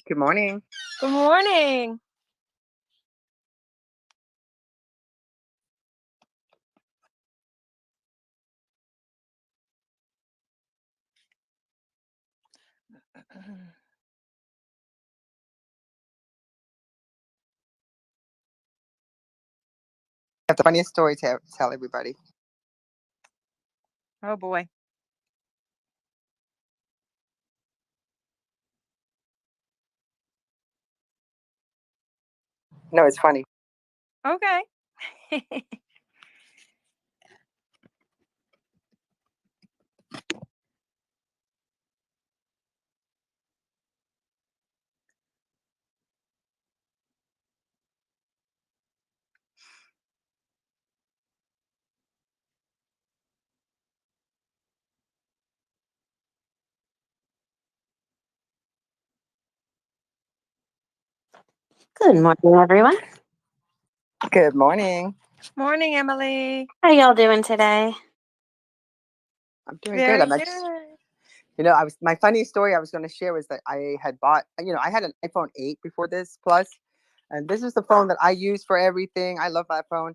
Good morning. Good morning. I have the funniest story to tell everybody. Oh boy. No, it's funny. Okay. Good morning, everyone. Good morning. Morning, Emily. How y'all doing today? I'm doing Very good. good. My funny story I was going to share was that I had bought, I had an iPhone 8 before this Plus, and this is the phone that I use for everything. I love my phone,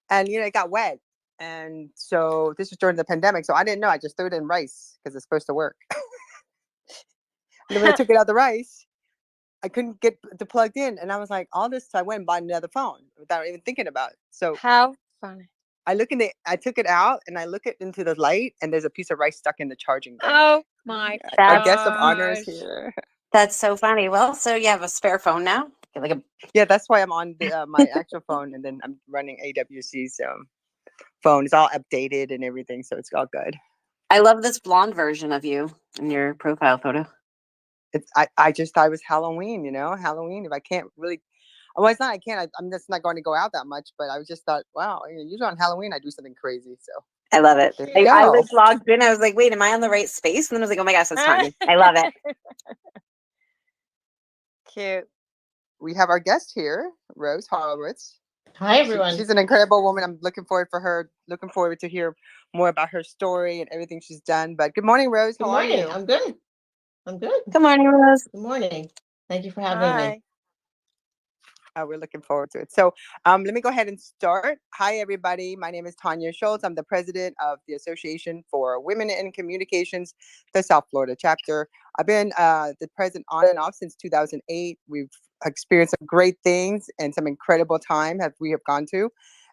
and it got wet, and so this was during the pandemic, so I didn't know. I just threw it in rice because it's supposed to work. And then when I took it out of the rice, I couldn't get the plugged in, and I was like, all this. So I went and bought another phone without even thinking about it. So How funny. I took it out and I look it into the light, and there's a piece of rice stuck in the charging thing. Oh my Our guest of honor is gosh. here. That's so funny. Well, so you have a spare phone now? Yeah, that's why I'm on my actual phone, and then I'm running AWC's phone. It's all updated and everything, so it's all good. I love this blonde version of you in your profile photo. I just thought it was Halloween. Halloween. If I can't really, well, it's not. I can't. I'm just not going to go out that much. But I just thought, wow, usually on Halloween I do something crazy. So I love it. there you I go. was logged in. I was like, wait, am I on the right space? And then I was like, oh my gosh, that's Tonya. I love it. Cute. We have our guest here, Rose Horowitz. Hi, everyone. She's an incredible woman. I'm looking forward to hear more about her story and everything she's done. But good morning, Rose. How are you? I'm good. Good morning, Rose. Good morning. Thank you for having me. We're looking forward to it. So let me go ahead and start. Hi, everybody. My name is Tonya Scholz. I'm the president of the Association for Women in Communications, the South Florida chapter. I've been the president on and off since 2008. We've experienced some great things and some incredible time that we have gone to.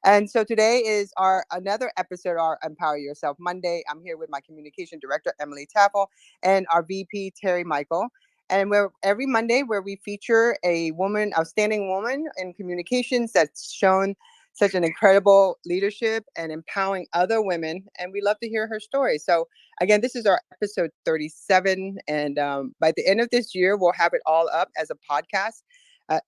And so today is another episode, our Empower Yourself Monday. I'm here with my communication director, Emily Taffel, and our VP, Terry Michael. And we're every Monday where we feature a outstanding woman in communications that's shown such an incredible leadership and empowering other women. And we love to hear her story. So again, this is our episode 37. And by the end of this year, we'll have it all up as a podcast.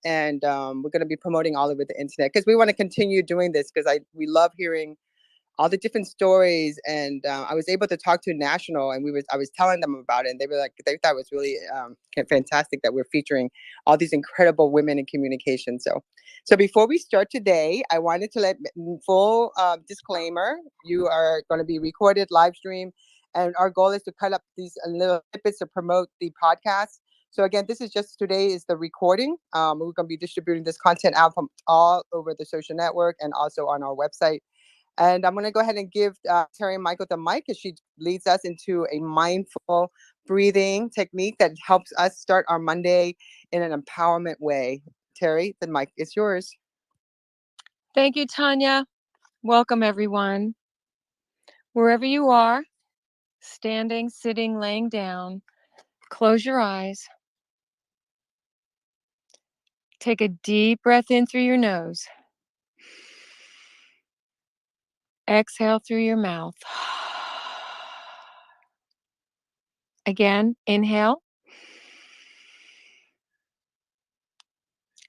And we're going to be promoting all over the internet because we want to continue doing this because we love hearing all the different stories. And I was able to talk to National, and I was telling them about it, and they thought it was really fantastic that we're featuring all these incredible women in communication. So before we start today, I wanted to let full disclaimer: you are going to be recorded, live stream, and our goal is to cut up these little snippets to promote the podcast. So again, today is the recording. We're going to be distributing this content out from all over the social network and also on our website. And I'm going to go ahead and give Terry Michael the mic as she leads us into a mindful breathing technique that helps us start our Monday in an empowerment way. Terry, the mic is yours. Thank you, Tonya. Welcome, everyone. Wherever you are, standing, sitting, laying down, close your eyes. Take a deep breath in through your nose. Exhale through your mouth. Again, inhale.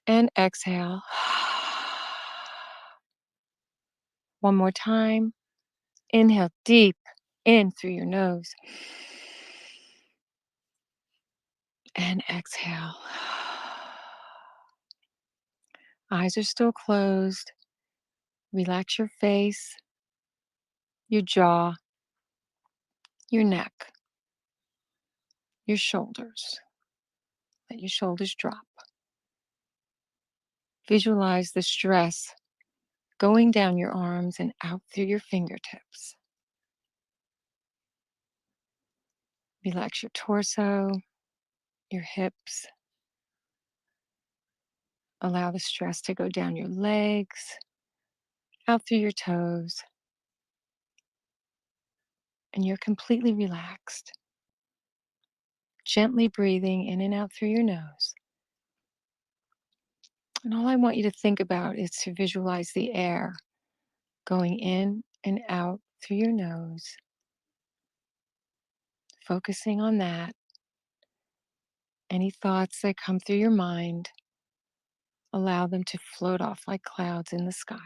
And exhale. One more time. Inhale deep in through your nose. And exhale. Eyes are still closed. Relax your face, your jaw, your neck, your shoulders. Let your shoulders drop. Visualize the stress going down your arms and out through your fingertips. Relax your torso, your hips. Allow the stress to go down your legs, out through your toes, and you're completely relaxed. Gently breathing in and out through your nose. And all I want you to think about is to visualize the air going in and out through your nose. Focusing on that. Any thoughts that come through your mind, allow them to float off like clouds in the sky.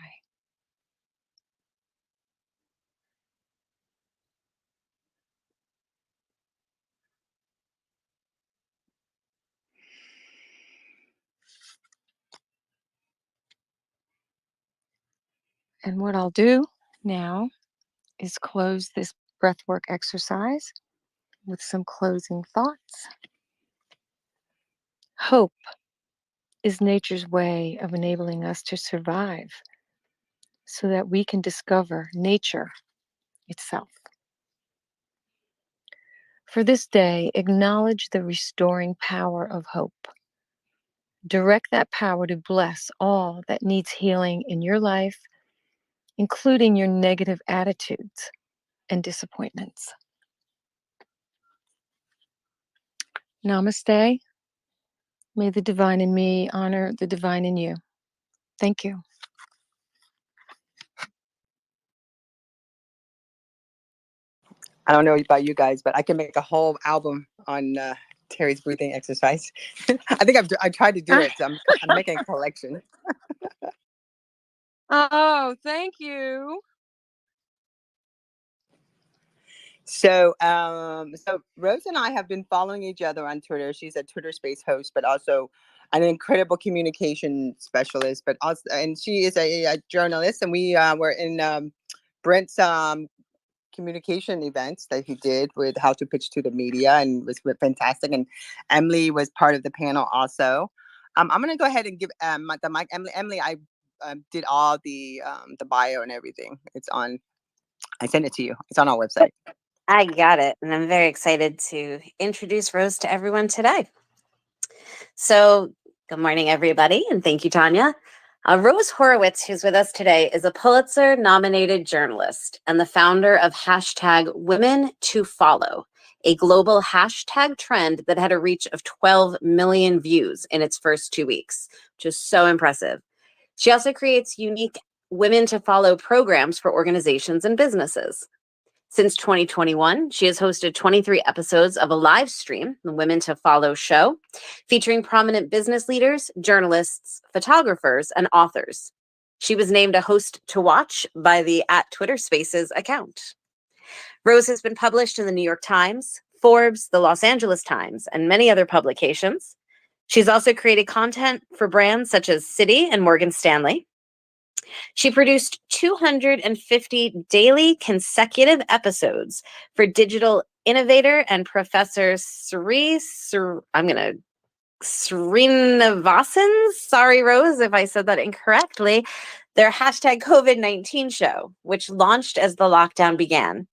And what I'll do now is close this breathwork exercise with some closing thoughts. Hope is nature's way of enabling us to survive so that we can discover nature itself. For this day, acknowledge the restoring power of hope. Direct that power to bless all that needs healing in your life, including your negative attitudes and disappointments. Namaste. May the divine in me honor the divine in you. Thank you. I don't know about you guys, but I can make a whole album on Terry's breathing exercise. I think I tried to do it, so I'm making a collection. Oh, thank you. So Rose and I have been following each other on Twitter. She's a Twitter Space host, but also an incredible communication specialist. But also, and she is a journalist. And we were in Brent's communication events that he did with How to Pitch to the Media, and it was fantastic. And Emily was part of the panel also. I'm going to go ahead and give the mic. Emily, I did all the bio and everything. It's on. I sent it to you. It's on our website. I got it. And I'm very excited to introduce Rose to everyone today. So good morning, everybody. And thank you, Tonya. Rose Horowitz, who's with us today, is a Pulitzer-nominated journalist and the founder of #Women2Follow, a global hashtag trend that had a reach of 12 million views in its first 2 weeks, which is so impressive. She also creates unique Women to Follow programs for organizations and businesses. Since 2021, she has hosted 23 episodes of a live stream, the Women to Follow show, featuring prominent business leaders, journalists, photographers, and authors. She was named a host to watch by the @TwitterSpaces account. Rose has been published in the New York Times, Forbes, the Los Angeles Times, and many other publications. She's also created content for brands such as Citi and Morgan Stanley. She produced 250 daily consecutive episodes for digital innovator and Professor Sree Sreenivasan. Sorry, Rose, if I said that incorrectly. Their #COVID-19 show, which launched as the lockdown began.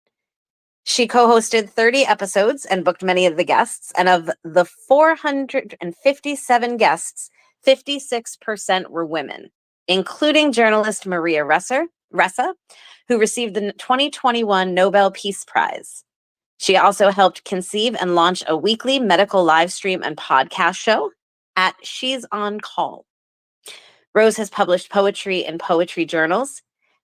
She co-hosted 30 episodes and booked many of the guests. And of the 457 guests, 56% were women, including journalist Maria Ressa, who received the 2021 Nobel Peace Prize. She also helped conceive and launch a weekly medical live stream and podcast show at She's on Call. Rose has published poetry in poetry journals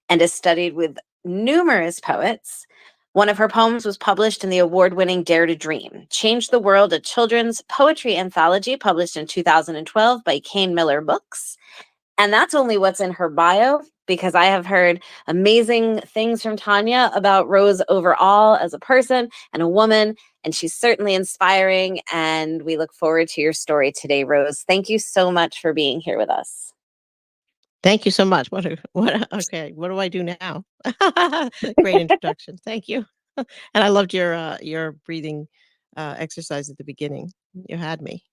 and has studied with numerous poets. One of her poems was published in the award-winning Dare to Dream, Change the World, a children's poetry anthology published in 2012 by Kane Miller Books. And that's only what's in her bio, because I have heard amazing things from Tonya about Rose overall as a person and a woman, and she's certainly inspiring, and we look forward to your story today, Rose. Thank you so much for being here with us. Thank you so much. Okay, what do I do now? Great introduction. Thank you. And I loved your breathing exercise at the beginning. You had me.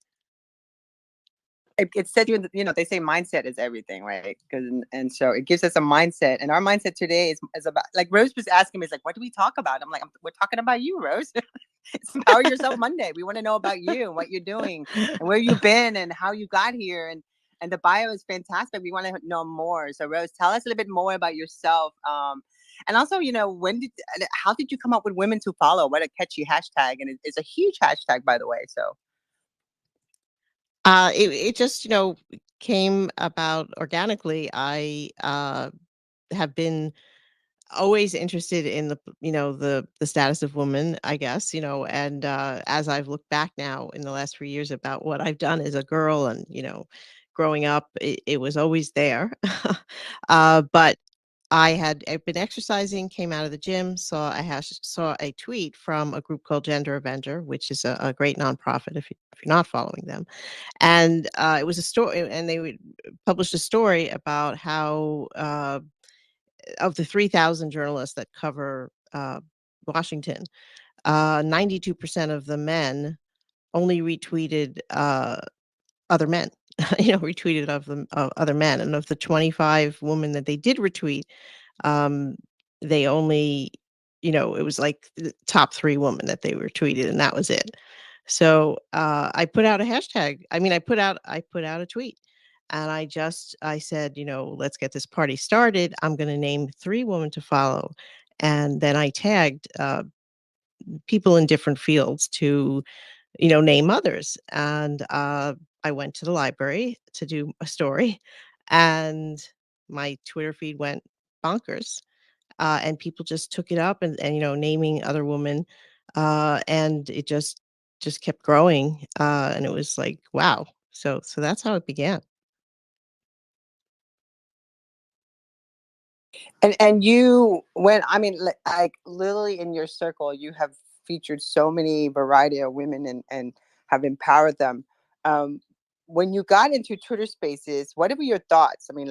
it sets you in they say mindset is everything, right? And so it gives us a mindset, and our mindset today is about, like Rose was asking me, it's like, what do we talk about? I'm like, we're talking about you, Rose. It's Empower Yourself Monday. We want to know about you and what you're doing and where you've been and how you got here. And the bio is fantastic. We want to know more. So Rose, tell us a little bit more about yourself. And also, how did you come up with Women to Follow? What a catchy hashtag. And it's a huge hashtag, by the way. So it just, came about organically. I have been always interested in the status of women, I guess, and as I've looked back now in the last 3 years about what I've done as a girl and, growing up, it was always there. But I've been exercising, came out of the gym, saw a tweet from a group called Gender Avenger, which is a great nonprofit if you're not following them. And it was a story, and they would publish a story about how of the 3,000 journalists that cover Washington, 92% of the men only retweeted other men, retweeted of them other men, and of the 25 women that they did retweet, um, they only, it was like the top 3 women that they were tweeted, and that was it. So I put out a hashtag. I mean, I put out a tweet, and I said, let's get this party started. I'm going to name 3 women to follow, and then I tagged people in different fields to name others. And I went to the library to do a story, and my Twitter feed went bonkers. And people just took it up and naming other women, and it just kept growing, and it was like, wow. So that's how it began. and you like literally in your circle, you have featured so many variety of women and have empowered them. Um, when you got into Twitter Spaces, what were your thoughts? I mean,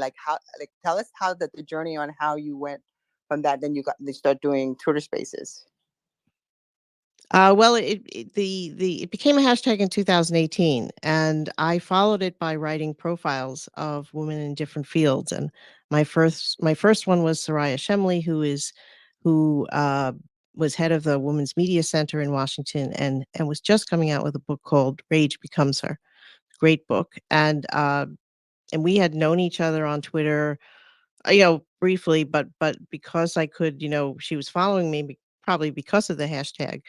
tell us how the journey on how you went from that. Then they start doing Twitter Spaces. Well, it became a hashtag in 2018, and I followed it by writing profiles of women in different fields. And my first one was Soraya Shemley, who was head of the Women's Media Center in Washington, and was just coming out with a book called Rage Becomes Her. Great book, and we had known each other on Twitter, briefly, but because I could, she was following me probably because of the hashtag,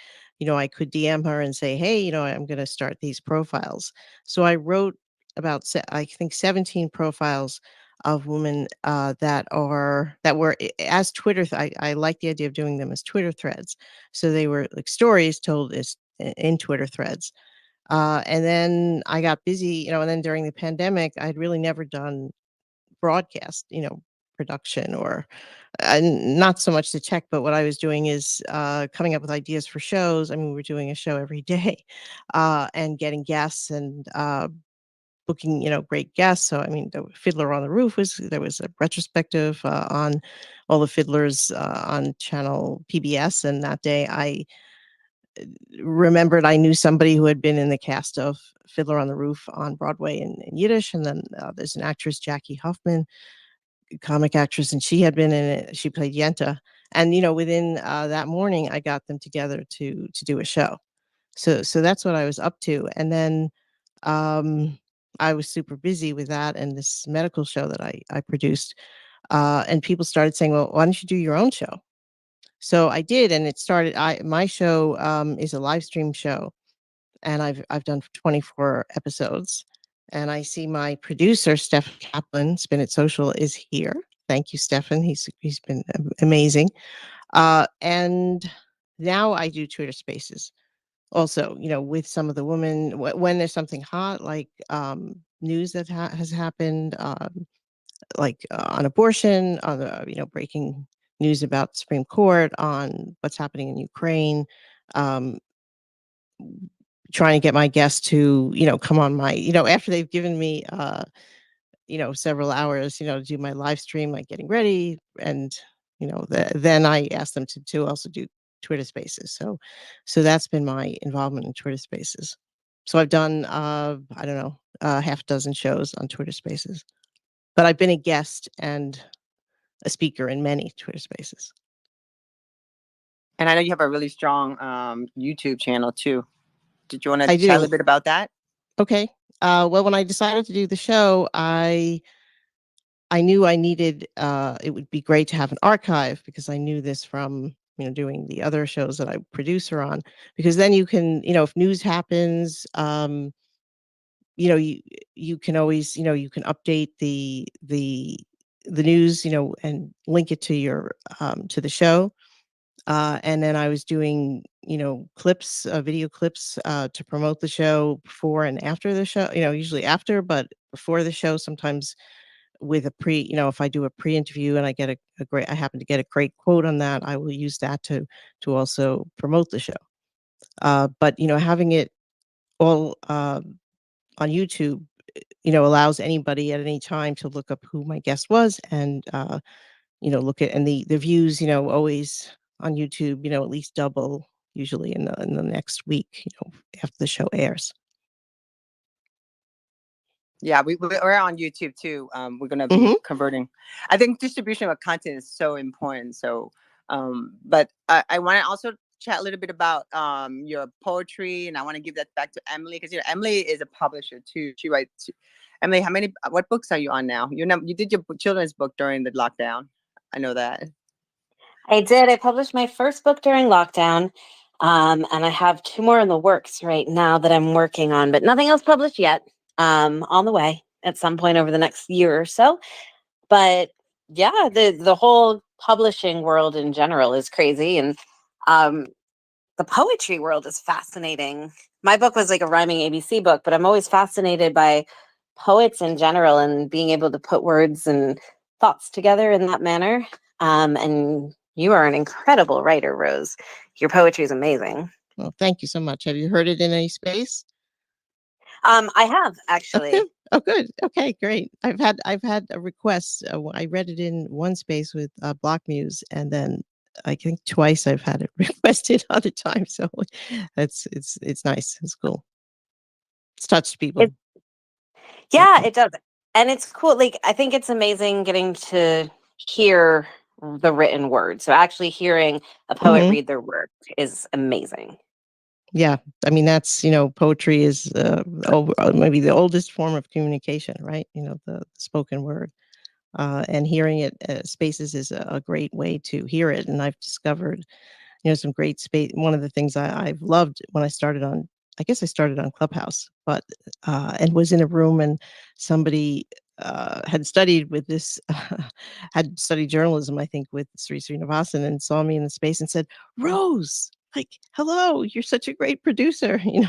I could DM her and say, hey, I'm going to start these profiles. So I wrote about, I think, 17 profiles of women that were as Twitter. I like the idea of doing them as Twitter threads. So they were like stories told in Twitter threads. And then I got busy, and then during the pandemic, I'd really never done broadcast, production or not so much the tech, but what I was doing is coming up with ideas for shows. I mean, we're doing a show every day, and getting guests and booking, great guests. So, I mean, the Fiddler on the Roof there was a retrospective on all the fiddlers on channel PBS. And that day I remembered I knew somebody who had been in the cast of Fiddler on the Roof on Broadway in Yiddish. And then there's an actress, Jackie Huffman, comic actress, and she had been in it. She played Yenta. And, within that morning, I got them together to do a show. So that's what I was up to. And then I was super busy with that and this medical show that I produced. And people started saying, well, why don't you do your own show? So I did, and it started. My show is a live stream show, and I've done 24 episodes. And I see my producer, Stephen Kaplan, Spin It Social, is here. Thank you, Stefan. He's been amazing. And now I do Twitter Spaces. Also, with some of the women, when there's something hot like news that has happened, like on abortion, on the breaking news about Supreme Court, on what's happening in Ukraine. Um, Trying to get my guests to come on my after they've given me several hours to do my live stream, like getting ready, and then I ask them to also do Twitter Spaces. So that's been my involvement in Twitter Spaces. So I've done, I don't know, half a dozen shows on Twitter Spaces, but I've been a guest and a speaker in many Twitter Spaces. And I know you have a really strong YouTube channel too. Did you want to I chat a do. little bit about that? Okay. Well, when I decided to do the show, I knew I needed, it would be great to have an archive, because I knew this from, doing the other shows that I producer on, because then you can, if news happens, you can always, you can update the news, and link it to your, to the show. And then I was doing, clips, video clips, to promote the show before and after the show, usually after, but before the show, sometimes with a if I do a pre-interview and I get I happen to get a great quote on that, I will use that to also promote the show. But having it all on YouTube, allows anybody at any time to look up who my guest was, and look at, and the views, always on YouTube, at least double usually in the next week, after the show airs. Yeah, we're on YouTube too. We're gonna be Mhm. converting. I think distribution of content is so important. So, but I want to also chat a little bit about your poetry, and I want to give that back to Emily, because Emily is a publisher too. She writes. Emily, what books are you on now? You did your children's book during the lockdown. I know that. I did. I published my first book during lockdown, and I have 2 more in the works right now that I'm working on, but nothing else published yet. On the way at some point over the next year or so. But yeah, the whole publishing world in general is crazy, and um, the poetry world is fascinating. My book was like a rhyming ABC book, but I'm always fascinated by poets in general and being able to put words and thoughts together in that manner. And you are an incredible writer, Rose. Your poetry is amazing. Well, thank you so much. Have you heard it in any space? I have actually. Oh, good. Okay, great. I've had a request. I read it in one space with Block Muse, and then I think twice I've had it requested other times. So it's nice. It's cool. It's touched people. Yeah, it does. And it's cool. Like, I think it's amazing getting to hear the written word. So actually hearing a poet Mhm. read their work is amazing. Yeah, I mean, that's, poetry is maybe the oldest form of communication, right? The spoken word, and hearing it spaces is a great way to hear it. And I've discovered, some great space. One of the things I've loved when I started on, I guess I started on Clubhouse, but and was in a room, and somebody had studied with this, had studied journalism, I think, with Sree Sreenivasan, and saw me in the space and said, "Rose, like, hello, you're such a great producer," and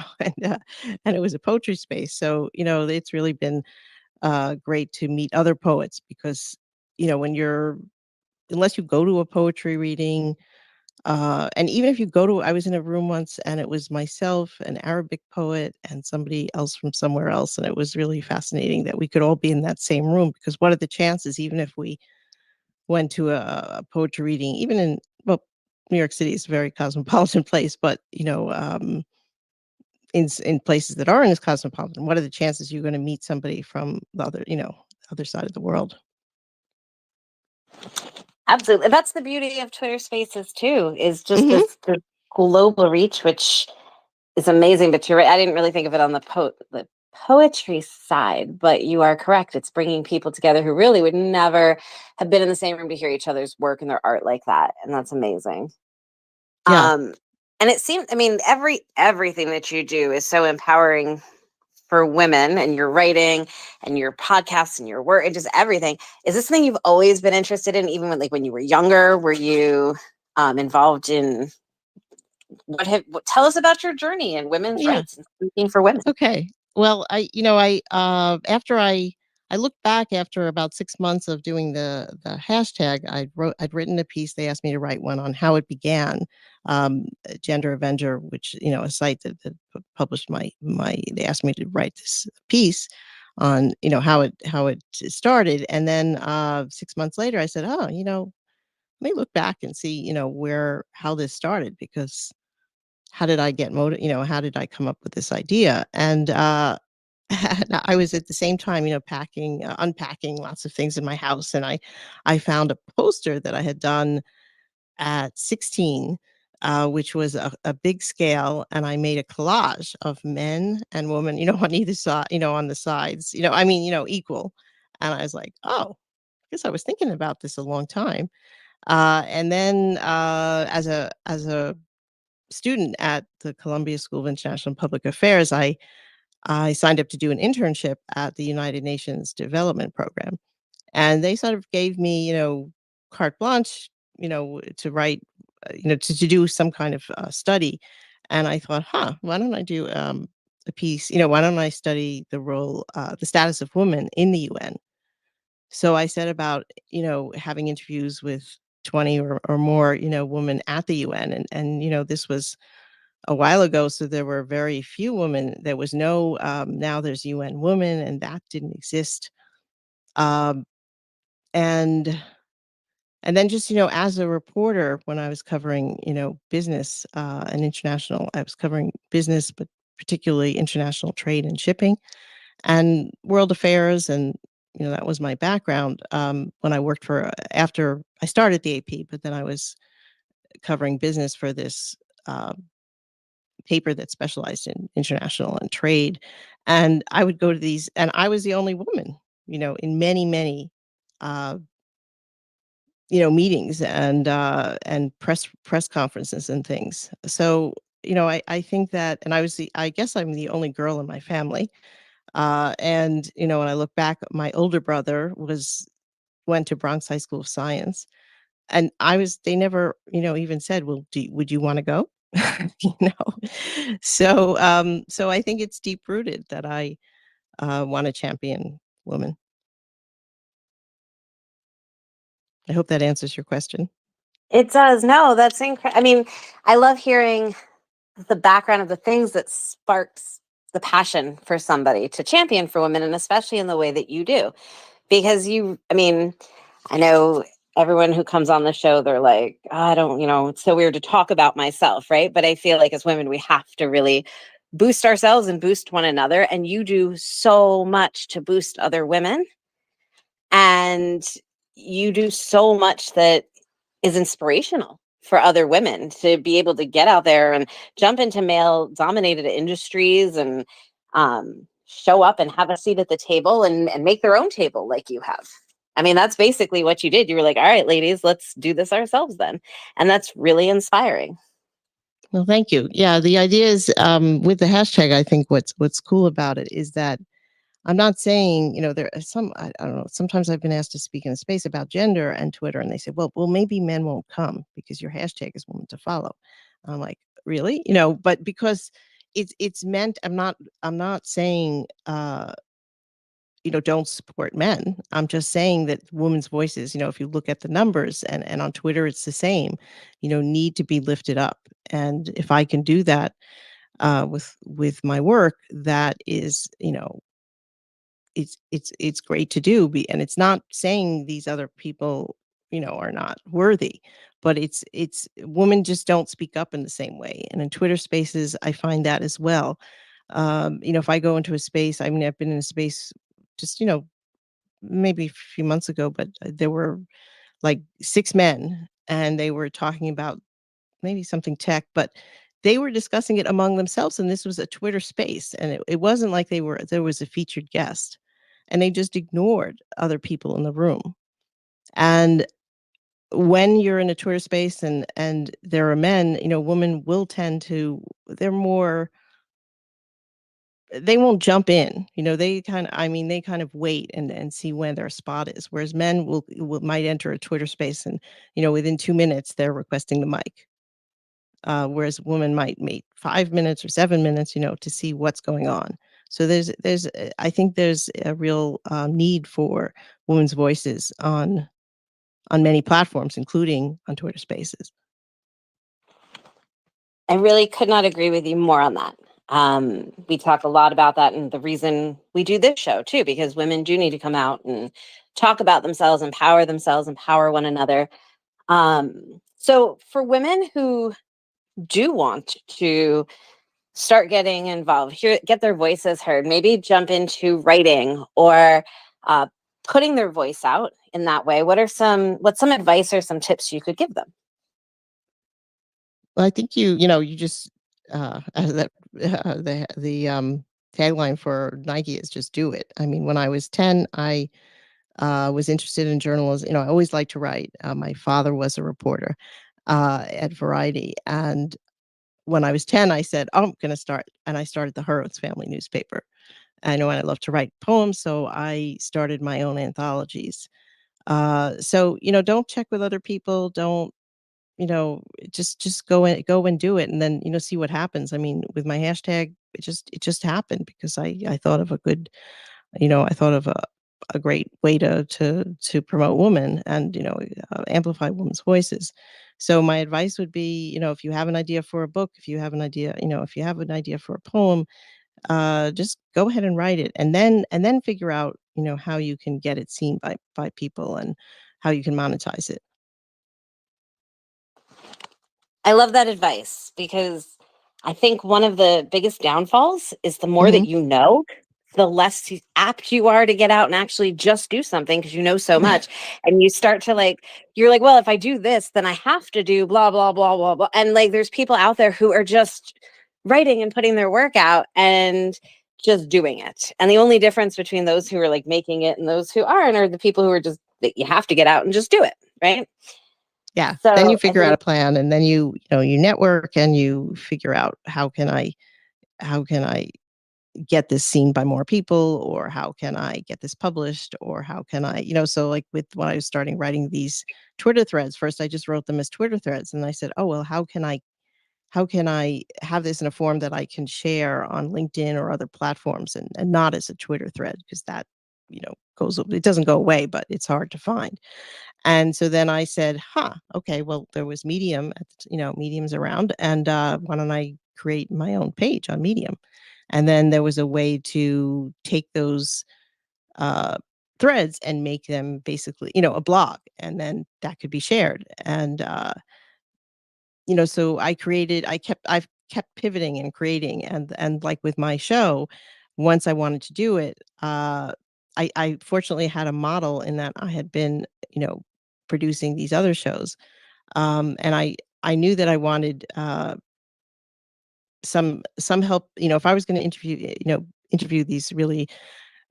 it was a poetry space. So, it's really been great to meet other poets, because, when you're, unless you go to a poetry reading, and even if you go to, I was in a room once, and it was myself, an Arabic poet, and somebody else from somewhere else. And it was really fascinating that we could all be in that same room, because what are the chances, even if we went to a poetry reading, even in, well, New York City is a very cosmopolitan place, but, in places that aren't as cosmopolitan, what are the chances you're going to meet somebody from the other, other side of the world? Absolutely. That's the beauty of Twitter Spaces too, is just Mhm. this global reach, which is amazing. But you're right, I didn't really think of it on the poetry side, but you are correct. It's bringing people together who really would never have been in the same room to hear each other's work and their art like that. And that's amazing. Yeah. And it seems, I mean, everything that you do is so empowering for women, and your writing and your podcasts and your work and just everything. Is this something you've always been interested in, even when you were younger? Were you involved in tell us about your journey in women's Yeah. rights and speaking for women? Okay. Well, after I looked back after about 6 months of doing the hashtag, I'd written a piece. They asked me to write one on how it began, Gender Avenger, which, a site that published they asked me to write this piece on, how it started. And then 6 months later, I said, "Oh, let me look back and see, how this started, because how did I get how did I come up with this idea? And I was at the same time, unpacking lots of things in my house, and I found a poster that I had done at 16, which was a big scale, and I made a collage of men and women, on either side, on the sides, equal. And I was like, oh, I guess I was thinking about this a long time. And then as a student at the Columbia School of International and Public Affairs, I signed up to do an internship at the United Nations Development Program. And they sort of gave me, carte blanche, to write, to do some kind of study. And I thought, why don't I do a piece? Why don't I study the status of women in the UN? So I set about, having interviews with 20 or more, women at the UN. And this was a while ago, so there were very few women. There was no, now there's UN Women, and that didn't exist. Um, and and then just, as a reporter, when I was covering, business and international, I was covering business, but particularly international trade and shipping and world affairs. And, that was my background when I worked after I started the AP, but then I was covering business for this paper that specialized in international and trade. And I would go to these, and I was the only woman, in many, many uh, meetings and press conferences and things. So, I think that, and I guess I'm the only girl in my family. And, when I look back, my older brother went to Bronx High School of Science, and they never, even said, well, would you want to go? you know? So I think it's deep rooted that I want to champion women. I hope that answers your question. It does. No, that's incredible. I mean, I love hearing the background of the things that sparks the passion for somebody to champion for women, and especially in the way that you do. Because I know everyone who comes on the show, they're like, I don't, it's so weird to talk about myself, right? But I feel like as women, we have to really boost ourselves and boost one another. And you do so much to boost other women. And you do so much that is inspirational for other women to be able to get out there and jump into male dominated industries and show up and have a seat at the table and make their own table like you have. I mean, that's basically what you did. You were like, all right, ladies, let's do this ourselves then. And that's really inspiring. Well, thank you. Yeah, the idea is with the hashtag, I think what's cool about it is that I'm not saying, there are I don't know, sometimes I've been asked to speak in a space about gender and Twitter, and they say, well, maybe men won't come because your hashtag is woman to follow. I'm like, really? But because it's meant, I'm not saying, don't support men. I'm just saying that women's voices, if you look at the numbers and on Twitter, it's the same, need to be lifted up. And if I can do that with my work, that is, it's great to do. And it's not saying these other people, are not worthy, but it's women just don't speak up in the same way. And in Twitter spaces, I find that as well. If I go into a space, I've been in a space just, maybe a few months ago, but there were like 6 men and they were talking about maybe something tech, but they were discussing it among themselves. And this was a Twitter space. And it wasn't like there was a featured guest, and they just ignored other people in the room. And when you're in a Twitter space and there are men, women will tend to, they won't jump in, they kind of wait and see when their spot is. Whereas men might enter a Twitter space and, within 2 minutes, they're requesting the mic. Whereas women might wait 5 minutes or 7 minutes, to see what's going on. So I think there's a real need for women's voices on many platforms, including on Twitter Spaces. I really could not agree with you more on that. We talk a lot about that, and the reason we do this show too, because women do need to come out and talk about themselves, empower one another. So for women who do want to start getting involved, get their voices heard, maybe jump into writing or putting their voice out in that way, what's some advice or some tips you could give them? Well, I think you just the tagline for Nike is just do it. I mean, when I was 10, I was interested in journalism. I always liked to write. My father was a reporter at Variety, and when I was 10, I said, "Oh, I'm going to start," and I started the Horowitz family newspaper. I know I love to write poems, so I started my own anthologies. So don't check with other people. Don't you know just go and do it, and then see what happens. I mean, with my hashtag, it just happened because I thought of a good I thought of a great way to promote women and amplify women's voices. So my advice would be, if you have an idea for a book, if you have an idea, if you have an idea for a poem, just go ahead and write it, and then figure out how you can get it seen by people and how you can monetize it. I love that advice because I think one of the biggest downfalls is the more that Mhm. you know, the less apt you are to get out and actually just do something because you know so much. And you start to you're like, well, if I do this, then I have to do blah, blah, blah, blah, blah. And there's people out there who are just writing and putting their work out and just doing it. And the only difference between those who are making it and those who aren't are the people who are just, that you have to get out and just do it. Right. Yeah, then you So I figure out think a plan, and then you network, and you figure out how can I get this seen by more people, or how can I get this published, or how can so like with when I was starting writing these Twitter threads, first I just wrote them as Twitter threads, and I said, oh well, how can I have this in a form that I can share on LinkedIn or other platforms, and not as a Twitter thread, because that it doesn't go away, but it's hard to find. And so then I said, huh, okay, well, there was Medium, Medium's around, and why don't I create my own page on Medium? And then there was a way to take those uh, threads and make them basically, a blog, and then that could be shared. And, so I've kept pivoting and creating, and like with my show, once I wanted to do it, I fortunately had a model in that I had been, producing these other shows. And I knew that I wanted some help. If I was going to interview these really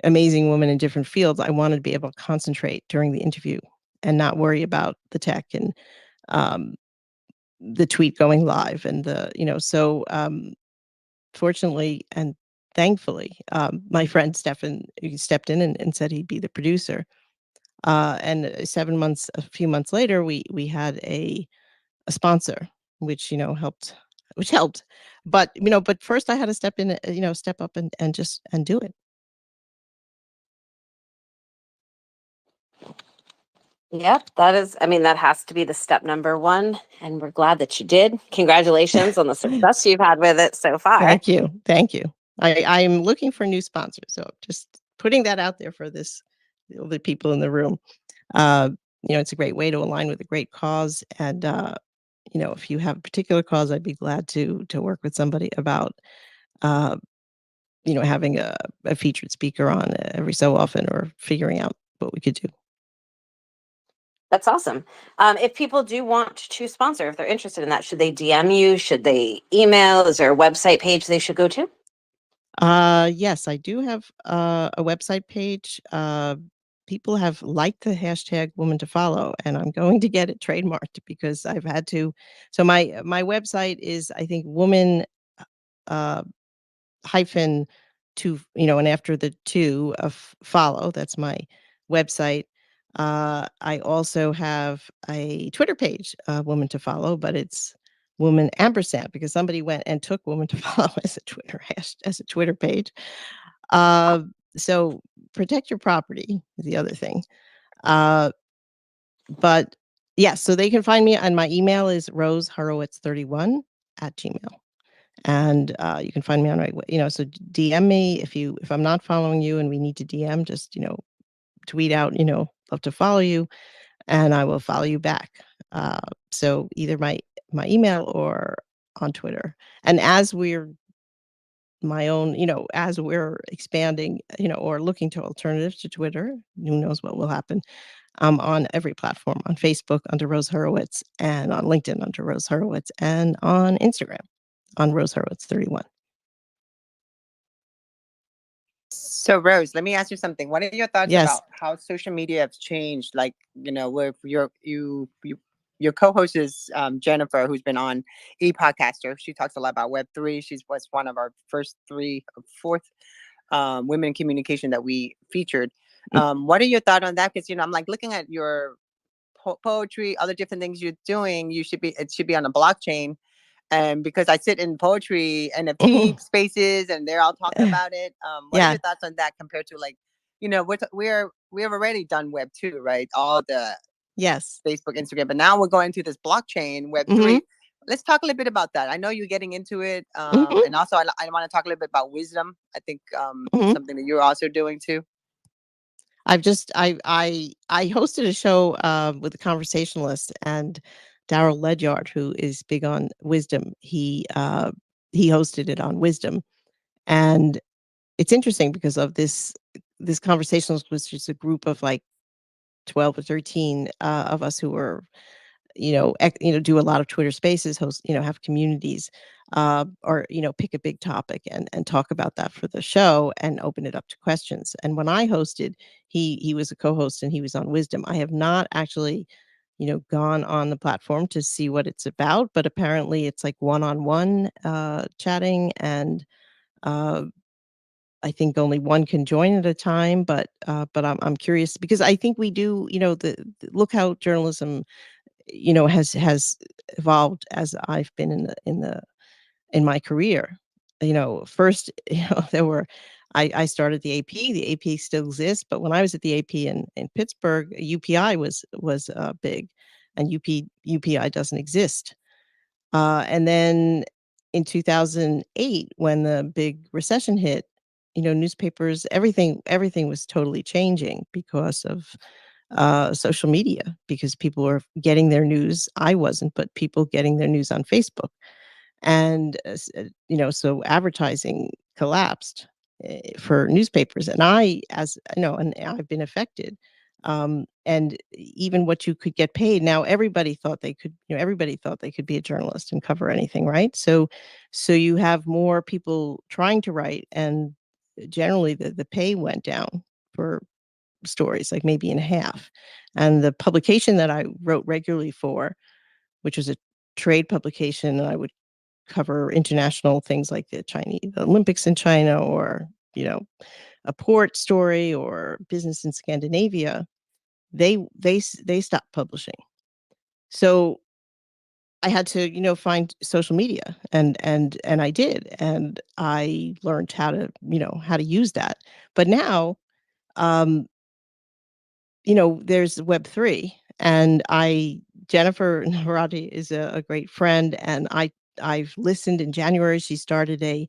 amazing women in different fields, I wanted to be able to concentrate during the interview and not worry about the tech and um, the tweet going live, and fortunately and thankfully, my friend Stefan, he stepped in and said he'd be the producer. And a few months later, we had a sponsor, which helped. But first I had to step up and just and do it. Yep, that has to be the step number one. And we're glad that you did. Congratulations on the success you've had with it so far. Thank you. Thank you. I'm looking for new sponsors. So just putting that out there for the people in the room. Uh, it's a great way to align with a great cause. And, if you have a particular cause, I'd be glad to work with somebody about, uh, having a featured speaker on every so often, or figuring out what we could do. That's awesome. If people do want to sponsor, if they're interested in that, should they DM you? Should they email? Is there a website page they should go to? Yes, I do have a website page. People have liked the hashtag woman to follow, and I'm going to get it trademarked because I've had to. So my website is, I think, woman uh, hyphen two, and after the two of follow. That's my website. I also have a Twitter page, woman to follow, but it's woman ampersand, because somebody went and took woman to follow as a Twitter page. Uh, so protect your property is the other thing. Uh, but yes, so they can find me, and my email is rosehorowitz31 @gmail. And you can find me on so DM me if I'm not following you and we need to DM, just tweet out, love to follow you, and I will follow you back. So either my email or on Twitter. And as we're as we're expanding, or looking to alternatives to Twitter, who knows what will happen. On every platform, on Facebook under Rose Horowitz, and on LinkedIn under Rose Horowitz, and on Instagram on Rose Horowitz 31. So Rose, let me ask you something. What are your thoughts Yes. about how social media have changed? Like, with your co-host is Jennifer, who's been on ePodcaster. She talks a lot about Web3. She was one of our first fourth women in communication that we featured. What are your thoughts on that? Because I'm like looking at your poetry, other different things you're doing. It should be on a blockchain. And because I sit in poetry NFT spaces and they're all talking about it. What are Yeah. your thoughts on that compared to, like, we've already done Web2, right? All the Yes. Facebook, Instagram, but now we're going to this blockchain Web3. Let's talk a little bit about that. I know you're getting into it. And also I want to talk a little bit about wisdom. I think something that you're also doing too. I hosted a show with a conversationalist, and Daryl Ledyard, who is big on wisdom. He hosted it on wisdom, and it's interesting because of this conversationalist was just a group of like 12 or 13 of us who were do a lot of Twitter Spaces, host, have communities, or pick a big topic and talk about that for the show and open it up to questions. And when I hosted, he was a co-host and he was on wisdom. I have not actually, gone on the platform to see what it's about, but apparently it's like one-on-one chatting, and I think only one can join at a time. But I'm curious because I think we do, look how journalism has evolved as I've been in my career. First, there were I started the AP. The AP still exists, but when I was at the AP in Pittsburgh, UPI was big, and UPI doesn't exist. And then in 2008, when the big recession hit, newspapers, everything was totally changing because of social media, because people were getting their news. I wasn't, but people getting their news on Facebook. And, so advertising collapsed for newspapers. And and I've been affected. And even what you could get paid now, everybody thought they could, be a journalist and cover anything, right? So you have more people trying to write, and generally the pay went down for stories, like maybe in half. And the publication that I wrote regularly for, which was a trade publication, and I would cover international things like the Olympics in China, or, a port story or business in Scandinavia, they stopped publishing. So I had to, find social media, and I did, and I learned how to use that. But now, um, there's Web3, and Jennifer Navarrete is a great friend, and I've listened. In January, she started a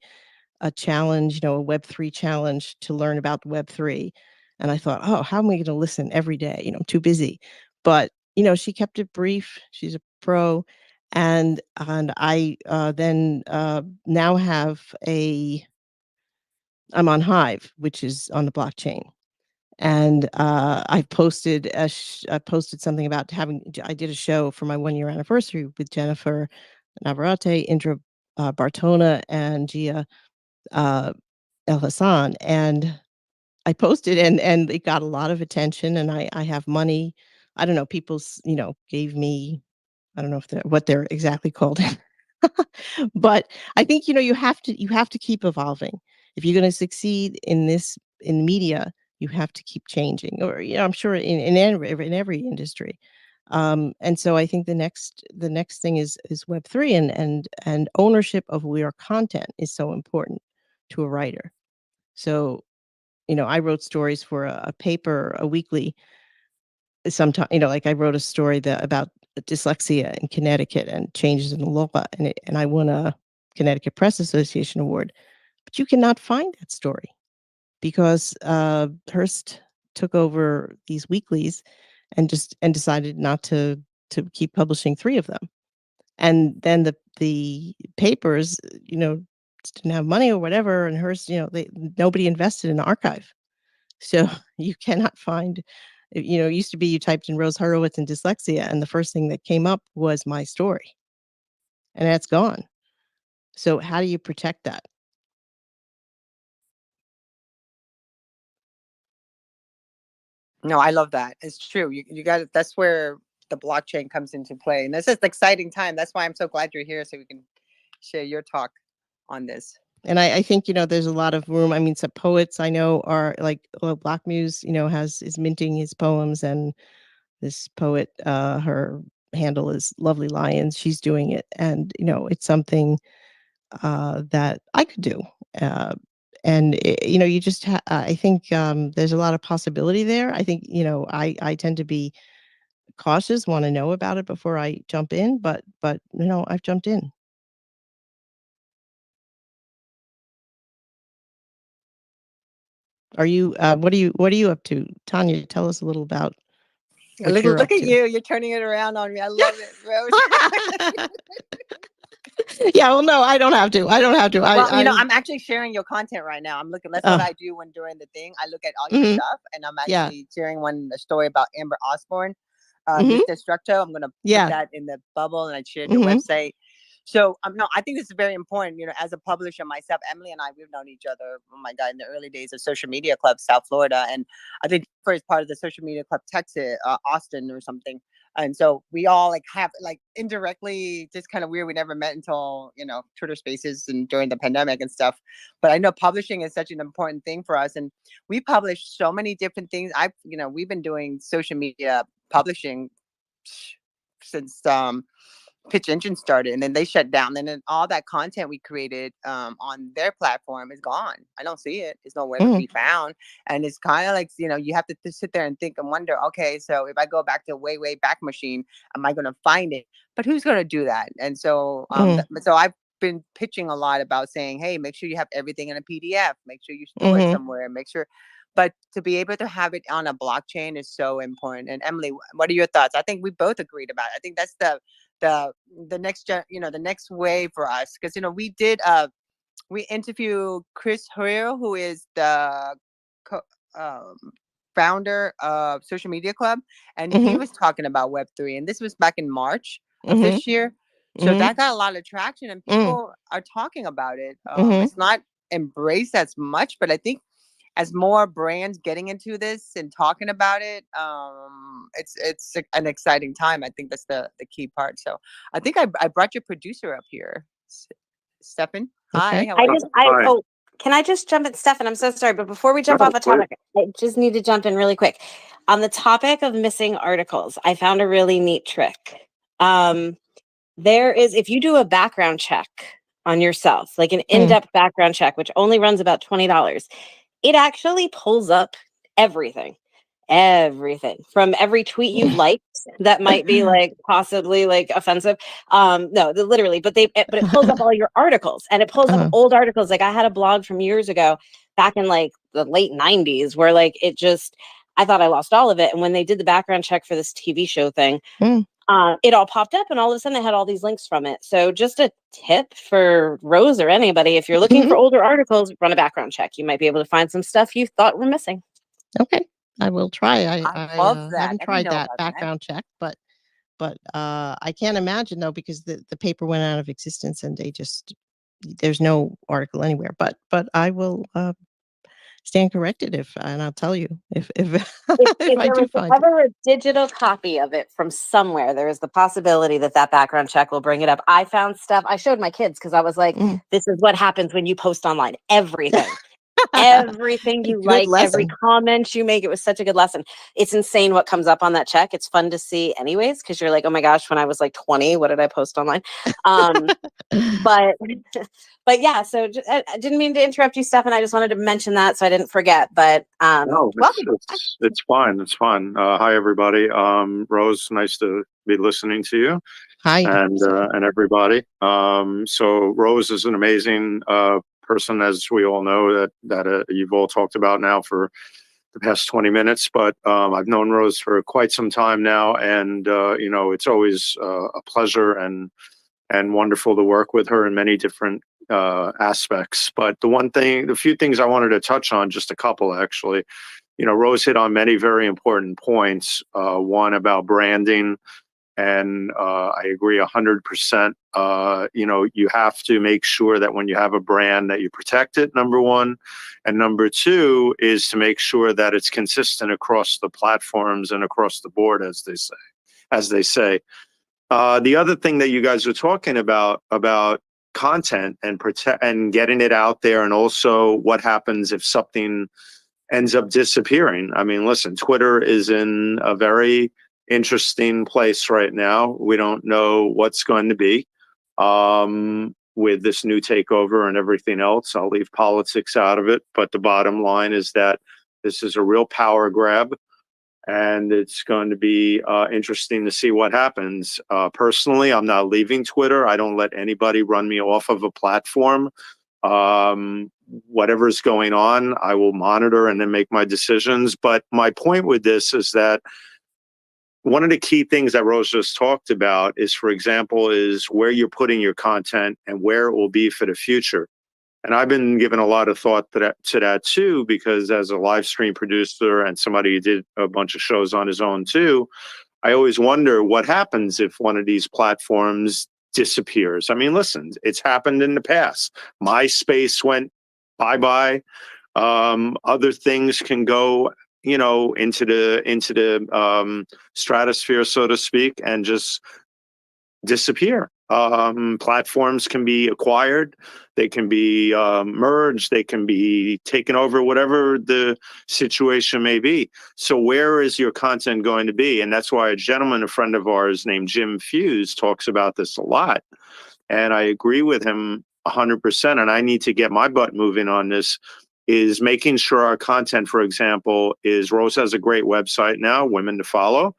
challenge, a Web3 challenge to learn about Web3. And I thought, oh, how am I going to listen every day? I'm too busy. But, she kept it brief. She's a pro. And I then now I'm on Hive, which is on the blockchain. And I posted something about I did a show for my 1-year anniversary with Jennifer Navarrete, Indra Bartona, and Gia El Hassan. And I posted, and it got a lot of attention, and I have money. I don't know, people gave me, I don't know what they're exactly called. But I think, you have to keep evolving. If you're going to succeed in media, you have to keep changing, or, I'm sure in every industry. And so I think the next thing is Web3, and ownership of your content is so important to a writer. So, I wrote stories for a paper, a weekly. Sometime, like I wrote a story about dyslexia in Connecticut and changes in the law, and I won a Connecticut Press Association award. But you cannot find that story because Hearst took over these weeklies and decided not to keep publishing 3 of them. And then the papers, didn't have money or whatever, and hers, nobody invested in the archive. So you cannot find, it used to be you typed in Rose Horowitz and dyslexia, and the first thing that came up was my story, and that's gone. So how do you protect that? No, I love that. It's true. You got it. That's where the blockchain comes into play. And this is an exciting time. That's why I'm so glad you're here so we can share your talk on this. And I think, there's a lot of room. I mean, some poets I know are like, Black Muse, is minting his poems, and this poet, her handle is Lovely Lions. She's doing it. And, it's something that I could do. And you just I think there's a lot of possibility there. I think I tend to be cautious, want to know about it before I jump in, but I've jumped in. Are you what are you up to, Tonya? Tell us a little about what you're Look up at to. you. You're turning it around on me. I love it, Rose. Yeah, well, no, I don't have to. Well, I'm actually sharing your content right now. I'm looking. That's what I do when during the thing. I look at all your stuff, and I'm actually sharing a story about Amber Osborne, Miss Destructo. I'm gonna put that in the bubble, and I shared your website. So no, I think this is very important. As a publisher myself, Emily and I, we've known each other. Oh my God, in the early days of Social Media Club, South Florida, and I think first part of the Social Media Club, Texas, Austin or something. And so we all have indirectly, just kind of weird. We never met until, Twitter Spaces and during the pandemic and stuff. But I know publishing is such an important thing for us. And we publish so many different things. We've been doing social media publishing since Pitch Engine started, and then they shut down. And then all that content we created on their platform is gone. I don't see it. It's nowhere to be found. And it's kind of like, you have to sit there and think and wonder, okay, so if I go back to way back machine, am I going to find it? But who's going to do that? And so, so I've been pitching a lot about saying, hey, make sure you have everything in a PDF. Make sure you store it somewhere. Make sure. But to be able to have it on a blockchain is so important. And Emily, what are your thoughts? I think we both agreed about it. I think that's the next the next way for us, because we interview Chris Hoyer, who is the founder of Social Media Club, and he was talking about Web3, and this was back in March of this year. So that got a lot of traction, and people are talking about it. It's not embraced as much, but I think as more brands getting into this and talking about it, it's an exciting time. I think that's the key part. So I think I brought your producer up here, Stefan. Hi. Hi. Can I just jump in, Stefan? I'm so sorry, but before we jump off the topic, I just need to jump in really quick. On the topic of missing articles, I found a really neat trick. If you do a background check on yourself, like an in-depth background check, which only runs about $20, it actually pulls up everything from every tweet you've liked that might be possibly offensive. No, literally, but it pulls up all your articles, and it pulls up old articles. Like I had a blog from years ago back in the late 90s where I thought I lost all of it. And when they did the background check for this TV show thing, it all popped up, and all of a sudden they had all these links from it. So just a tip for Rose or anybody, if you're looking for older articles, run a background check. You might be able to find some stuff you thought were missing. Okay, I will try. I love that. haven't tried that background check, but I can't imagine though, because the paper went out of existence and there's no article anywhere. But I will stand corrected and I'll tell you if I do find ever a digital copy of it from somewhere, there is the possibility that background check will bring it up. I found stuff I showed my kids because I was like, this is what happens when you post online. Everything you like, every comment you make. It was such a good lesson. It's insane what comes up on that check. It's fun to see anyways, because you're like, oh my gosh, when I was 20, what did I post online? But yeah, so I didn't mean to interrupt you, Stefan. I just wanted to mention that so I didn't forget. But no, it's fine. It's fun. Hi, everybody. Rose, nice to be listening to you. Hi, and everybody. So Rose is an amazing person, as we all know, that you've all talked about now for the past 20 minutes. But I've known Rose for quite some time now, and it's always a pleasure and and wonderful to work with her in many different aspects. But the few things I wanted to touch on, just a couple actually. Rose hit on many very important points. One about branding, and I agree 100%. You have to make sure that when you have a brand that you protect it, number one. And number two is to make sure that it's consistent across the platforms and across the board, as they say. The other thing that you guys are talking about content and getting it out there, and also what happens if something ends up disappearing. I mean, listen, Twitter is in a very interesting place right now. We don't know what's going to be with this new takeover and everything else. I'll leave politics out of it, but the bottom line is that this is a real power grab, and it's going to be interesting to see what happens. Personally, I'm not leaving Twitter. I don't let anybody run me off of a platform. Whatever's going on, I will monitor and then make my decisions. But my point with this is that one of the key things that Rose just talked about is, for example, is where you're putting your content and where it will be for the future. And I've been giving a lot of thought to that too, because as a live stream producer and somebody who did a bunch of shows on his own too, I always wonder what happens if one of these platforms disappears. I mean, listen, it's happened in the past. MySpace went bye-bye. Other things can go, into the stratosphere, so to speak, and just disappear. Platforms can be acquired, they can be merged, they can be taken over, whatever the situation may be. So where is your content going to be? And that's why a friend of ours named Jim Fuse talks about this a lot. And I agree with him 100%. And I need to get my butt moving on this, is making sure our content, for example, Rose has a great website now, Women to Follow,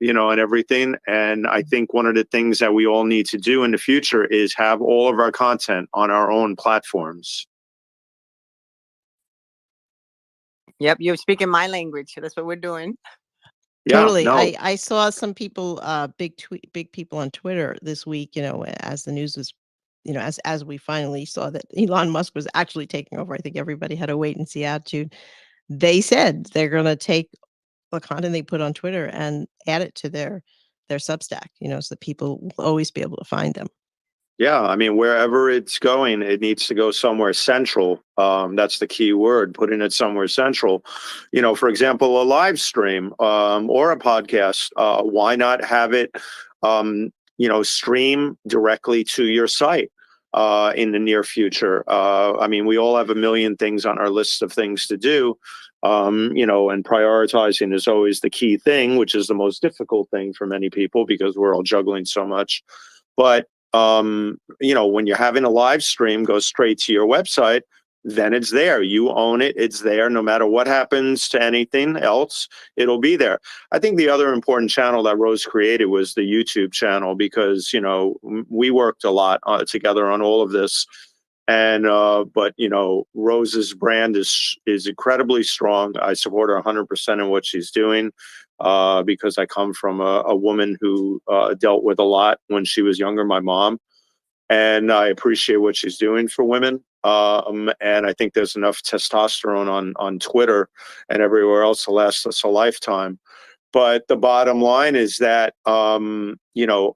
and everything. And I think one of the things that we all need to do in the future is have all of our content on our own platforms. Yep, you're speaking my language. That's what we're doing. Yeah, Totally. no. I saw some people, big people on Twitter this week, as the news was, as we finally saw that Elon Musk was actually taking over. I think everybody had a wait and see attitude. They said they're going to take the content they put on Twitter and add it to their Substack, so that people will always be able to find them. Yeah, I mean, wherever it's going, it needs to go somewhere central. That's the key word, putting it somewhere central. For example, a live stream or a podcast, why not have it, stream directly to your site in the near future? I mean, we all have a million things on our list of things to do. And prioritizing is always the key thing, which is the most difficult thing for many people because we're all juggling so much. But, when you're having a live stream, go straight to your website, then it's there. You own it. It's there. No matter what happens to anything else, it'll be there. I think the other important channel that Rose created was the YouTube channel because, we worked a lot together on all of this. And but Rose's brand is incredibly strong. I support her 100% in what she's doing because I come from a woman who dealt with a lot when she was younger, my mom, and I appreciate what she's doing for women. And I think there's enough testosterone on Twitter and everywhere else to last us a lifetime. But the bottom line is that own your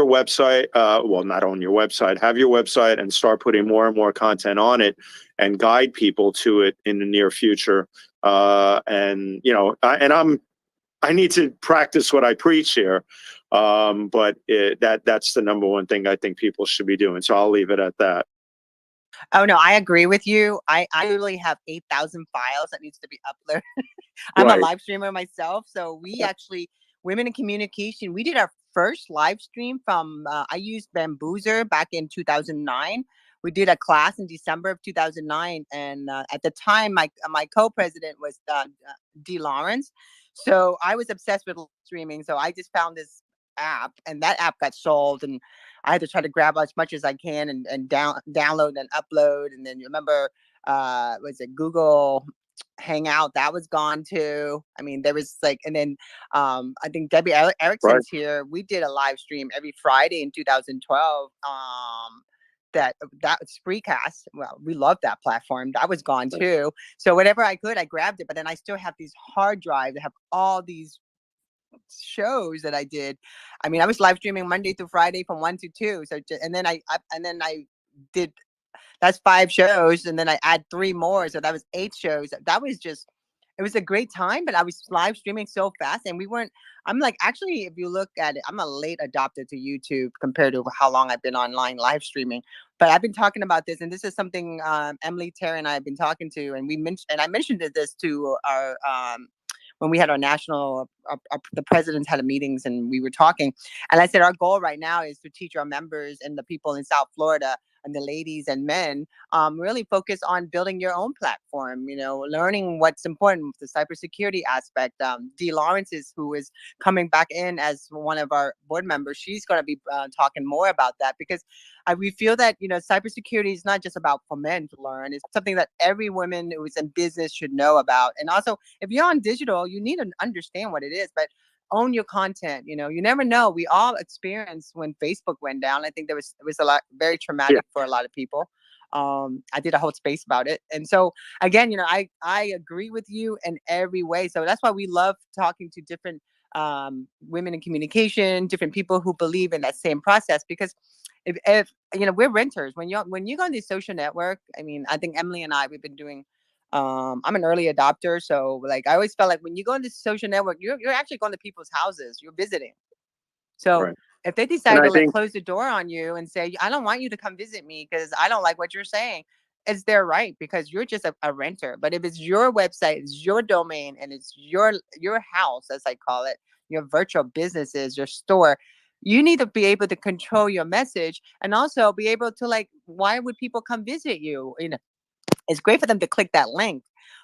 website. Well, not own your website, have your website and start putting more and more content on it and guide people to it in the near future. I need to practice what I preach here. But that's the number one thing I think people should be doing. So I'll leave it at that. Oh, no, I agree with you. I literally have 8,000 files that needs to be uploaded. I'm Right. a live streamer myself. So we actually, Women in Communication, we did our first live stream from, I used Bamboozer back in 2009. We did a class in December of 2009. And at the time, my co-president was D. Lawrence. So I was obsessed with streaming. So I just found this app and that app got sold. And I had to try to grab as much as I can and download and upload. And then you remember, was it Google Hangout, that was gone too. I mean, there was like, and then I think Debbie Erickson's Right. here. We did a live stream every Friday in 2012. That Spreecast. Well, we love that platform. That was gone too. So whatever I could, I grabbed it. But then I still have these hard drives that have all these shows that I did. I mean, I was live streaming Monday through Friday from 1 to 2. So and then I did. That's 5 shows, and then I add 3 more, so that was 8 shows. That was just, it was a great time, but I was live streaming so fast, and I'm like, actually, if you look at it, I'm a late adopter to YouTube compared to how long I've been online live streaming. But I've been talking about this, and this is something Emily, Terry, and I have been talking to, and I mentioned this to our when we had our national, the presidents had a meetings, and we were talking, and I said our goal right now is to teach our members and the people in South Florida, and the ladies and men, really focus on building your own platform, learning what's important, the cybersecurity aspect. Dee Lawrence who is coming back in as one of our board members. She's going to be talking more about that, because we feel that, cybersecurity is not just about for men to learn. It's something that every woman who is in business should know about. And also, if you're on digital, you need to understand what it is, but own your content. You never know. We all experienced when Facebook went down. I think it was a lot, very traumatic for a lot of people. I did a whole space about it. And so again, I agree with you in every way. So that's why we love talking to different women in communication, different people who believe in that same process, because if we're renters, when you go on the social network, I mean, I think Emily and we've been doing, I'm an early adopter. So like, I always felt like when you go on this social network, you're actually going to people's houses, you're visiting. So Right. if they decide to think- close the door on you and say, I don't want you to come visit me because I don't like what you're saying, it's their right, because you're just a renter. But if it's your website, it's your domain, and it's your house, as I call it, your virtual businesses, your store, you need to be able to control your message, and also be able to, why would people come visit you? It's great for them to click that link,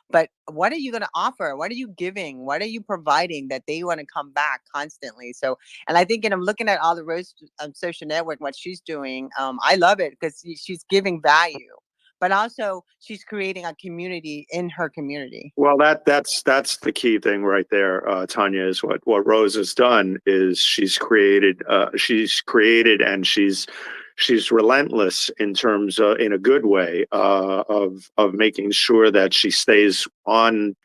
but what are you going to offer? What are you giving? What are you providing that they want to come back constantly? So, and I think, I'm looking at all the Rose social network, what she's doing. I love it because she's giving value, but also she's creating a community in her community. Well, that's the key thing right there, Tonya, is what Rose has done is she's created and she's relentless in terms of, in a good way, of making sure that she stays on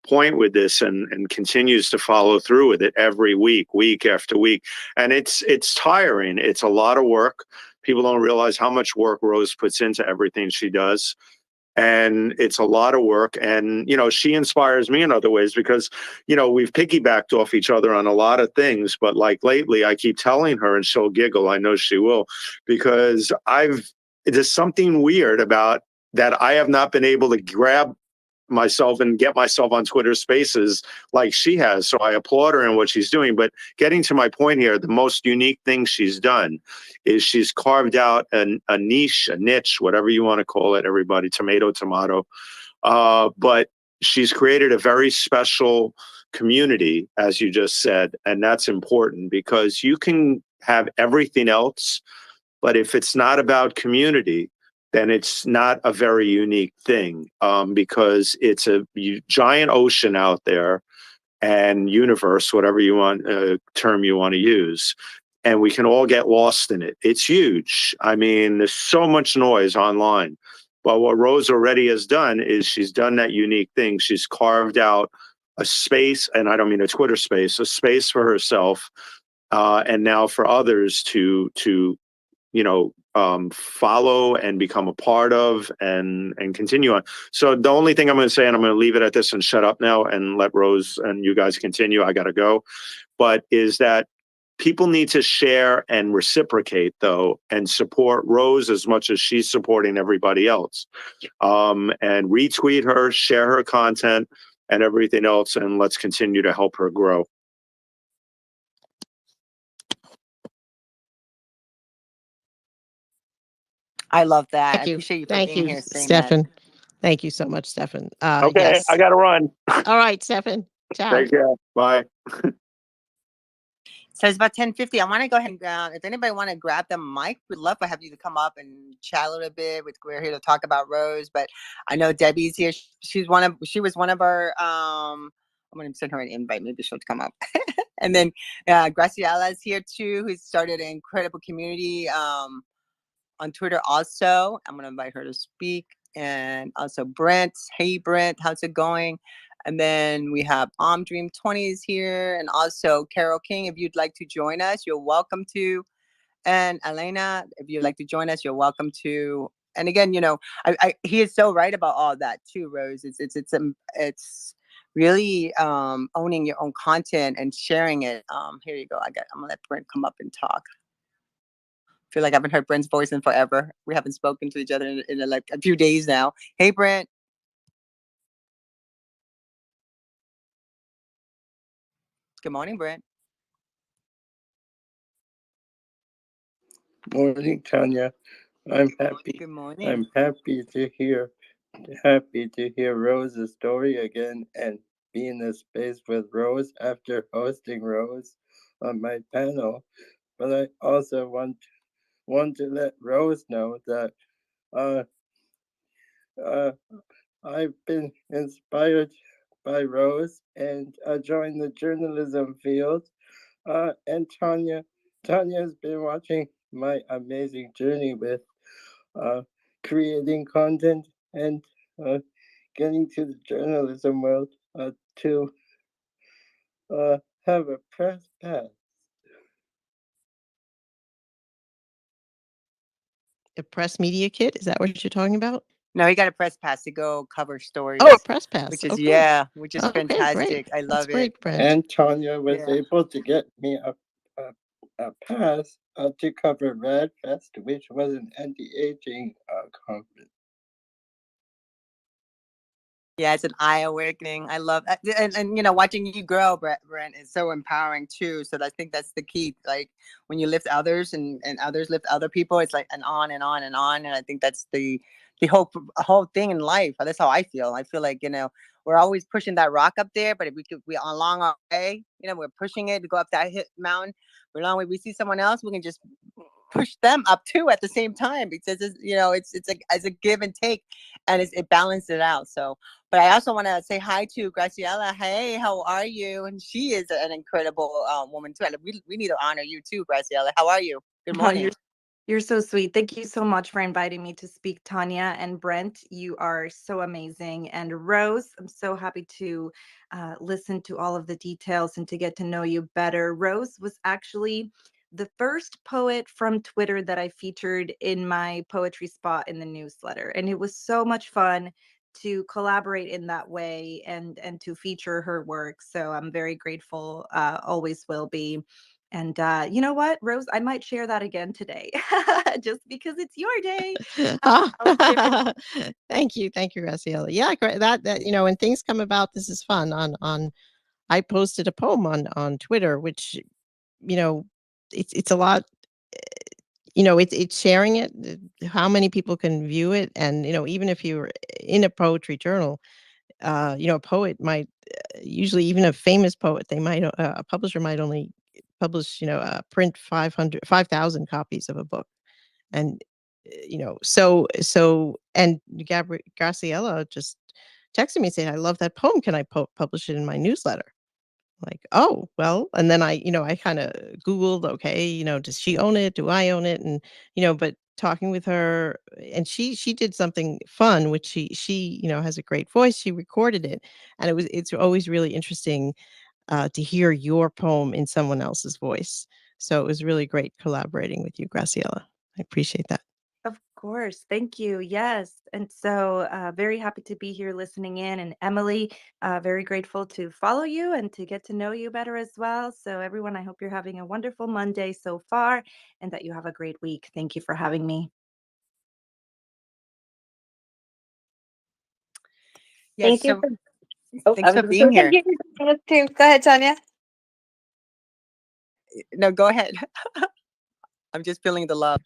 point with this and continues to follow through with it every week after week. And it's tiring. It's a lot of work. People don't realize how much work Rose puts into everything she does. And it's a lot of work. And, she inspires me in other ways because, we've piggybacked off each other on a lot of things. But like lately, I keep telling her, and she'll giggle. I know she will, because there's something weird about that. I have not been able to grab myself and get myself on Twitter Spaces like she has. So I applaud her in what she's doing. But getting to my point here, the most unique thing she's done is she's carved out a niche, whatever you want to call it, everybody, tomato. But she's created a very special community, as you just said. And that's important because you can have everything else, but if it's not about community, then it's not a very unique thing, because it's a giant ocean out there, and universe, whatever you want, term you want to use. And we can all get lost in it. It's huge. I mean, there's so much noise online. But what Rose already has done is she's done that unique thing. She's carved out a space, and I don't mean a Twitter space, a space for herself, and now for others to follow and become a part of and continue on. So the only thing I'm going to say, and I'm going to leave it at this and shut up now and let Rose and you guys continue, I got to go, but is that people need to share and reciprocate, though, and support Rose as much as she's supporting everybody else, and retweet her, share her content and everything else, and let's continue to help her grow. I love that. Thank I you. appreciate you for Thank being you, here, saying Stefan. Thank you so much, Stefan. Okay, yes. I got to run. All right, Stefan. Ciao. Take care. Bye. So it's about 10:50. I want to go ahead and if anybody want to grab the mic, we'd love to have you to come up and chat a little bit. We're here to talk about Rose, but I know Debbie's here. She was one of our I'm going to send her an invite. Maybe she'll come up. And then Graciela is here too, who started an incredible community on Twitter also. I'm going to invite her to speak. And also Brent. Hey, Brent, how's it going? And then we have Dream 20 is here. And also Carol King, if you'd like to join us, you're welcome to. And Elena, if you'd like to join us, you're welcome to. And again, you know, he is so right about all that too, Rose. It's really owning your own content and sharing it. Here you go. I'm gonna let Brent come up and talk. Feel like I haven't heard Brent's voice in forever. We haven't spoken to each other in like a few days now. Hey, Brent. Good morning, Brent. Morning, Tonya. I'm happy. Good morning. I'm happy to hear Rose's story again and be in a space with Rose after hosting Rose on my panel. But I also want to let Rose know that I've been inspired by Rose and joined the journalism field. And Tonya's been watching my amazing journey with creating content and getting to the journalism world to have a press pass. A press media kit? Is that what you're talking about? No, he got a press pass to go cover stories. Oh, a press pass. Which is cool. which is Okay, fantastic. great. I love That's great, it. Brent. And Tonya was able to get me a pass to cover RadFest, which was an anti-aging conference. Yeah, it's an eye awakening. I love and you know, watching you grow, Brent, is so empowering too. So I think that's the key. Like when you lift others and others lift other people, it's like and on and on and on. And I think that's the whole thing in life. That's how I feel. I feel like, you know, we're always pushing that rock up there, but if we along our way, you know, we're pushing it to go up that mountain. We're along way we see someone else, we can just push them up too at the same time, because it's, you know, it's a give and take, and it balances it out. So, but I also want to say hi to Graciela. Hey, how are you? And she is an incredible woman too. And we need to honor you too, Graciela. How are you? Good morning. You're so sweet. Thank you so much for inviting me to speak, Tonya and Brent. You are so amazing. And Rose, I'm so happy to listen to all of the details and to get to know you better. Rose was actually the first poet from Twitter that I featured in my poetry spot in the newsletter. And it was so much fun to collaborate in that way and to feature her work. So I'm very grateful, always will be. And you know what, Rose, I might share that again today, just because it's your day. Thank you, Graciela. Yeah, great. That you know, when things come about, this is fun. I posted a poem on Twitter, which, you know, it's a lot. You know, it's sharing it. How many people can view it, and you know, even if you're in a poetry journal, you know, a poet might usually, even a famous poet, they might a publisher might only publish, you know, print 5,000 copies of a book. And you know, and Graciela just texted me saying, I love that poem, can I publish it in my newsletter? Like, oh, well, and then I, you know, I kind of Googled, okay, you know, does she own it? Do I own it? And, you know, but talking with her, and she did something fun, which she, you know, has a great voice. She recorded it. And it's always really interesting to hear your poem in someone else's voice. So it was really great collaborating with you, Graciela. I appreciate that. Of course. Thank you. Yes. And so very happy to be here listening in. And Emily, very grateful to follow you and to get to know you better as well. So everyone, I hope you're having a wonderful Monday so far and that you have a great week. Thank you for having me. Yes, Thank you. Thanks for being here. Go ahead, Tonya. No, go ahead. I'm just feeling the love.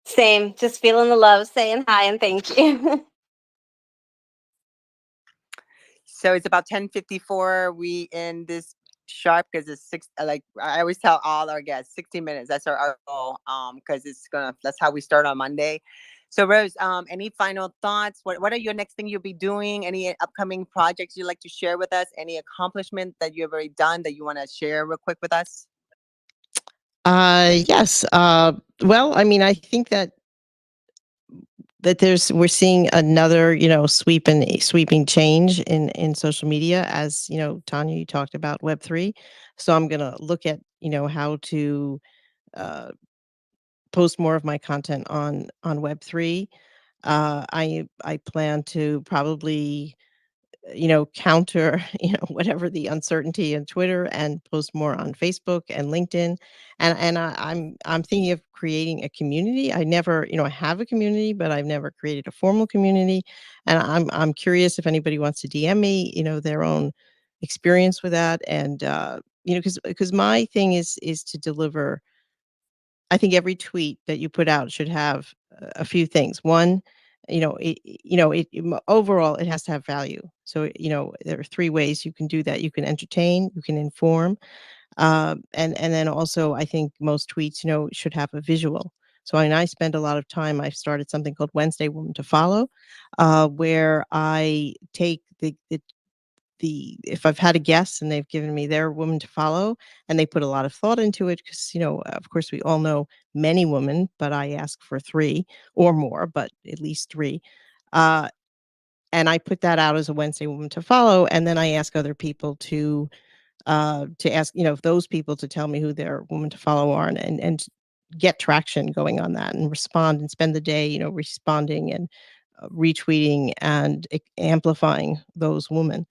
Same, just feeling the love, saying hi and thank you. So it's about 10:54. We end this sharp because it's six. Like I always tell all our guests, 60 minutes. That's our goal. Because that's how we start on Monday. So Rose, any final thoughts? What are your next thing you'll be doing? Any upcoming projects you'd like to share with us? Any accomplishment that you've already done that you want to share real quick with us? Yes. Well, I mean, I think that we're seeing another, sweeping change in social media, as Tonya, you talked about Web3. So I'm going to look at how to post more of my content on Web3. I plan to probably counter whatever the uncertainty in Twitter, and post more on Facebook and LinkedIn. And I'm thinking of creating a community. I never, I have a community, but I've never created a formal community. And I'm curious if anybody wants to DM me, their own experience with that. And because my thing is to deliver. I think every tweet that you put out should have a few things. One, overall, it has to have value. So, there are three ways you can do that. You can entertain, you can inform, and then also, I think most tweets, should have a visual. So, I spend a lot of time. I've started something called Wednesday Woman to Follow, where I take if I've had a guest and they've given me their woman to follow, and they put a lot of thought into it, because of course we all know many women, but I ask for 3 or more, but at least 3. And I put that out as a Wednesday woman to follow, and then I ask other people to ask, those people to tell me who their woman to follow are, and get traction going on that, and respond, and spend the day responding, and retweeting, and amplifying those women.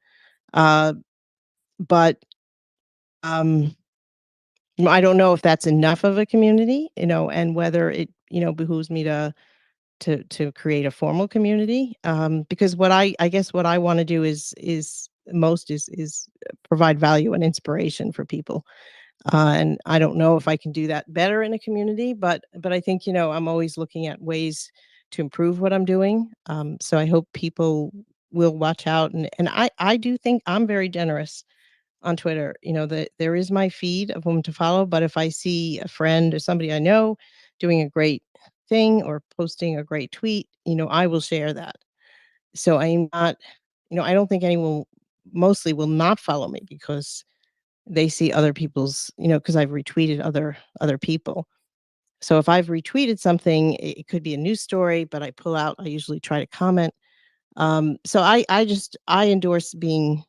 But I don't know if that's enough of a community, and whether it, behooves me to create a formal community. Because I guess what I want to do is provide value and inspiration for people. And I don't know if I can do that better in a community, but I think, I'm always looking at ways to improve what I'm doing. So I hope people will watch out. And I do think I'm very generous on Twitter. That there is my feed of women to follow, but if I see a friend or somebody I know doing a great thing, or posting a great tweet, I will share that. So I'm not, I don't think anyone mostly will not follow me because they see other people's, because I've retweeted other people. So if I've retweeted something, it could be a news story, but I usually try to comment. So I endorse being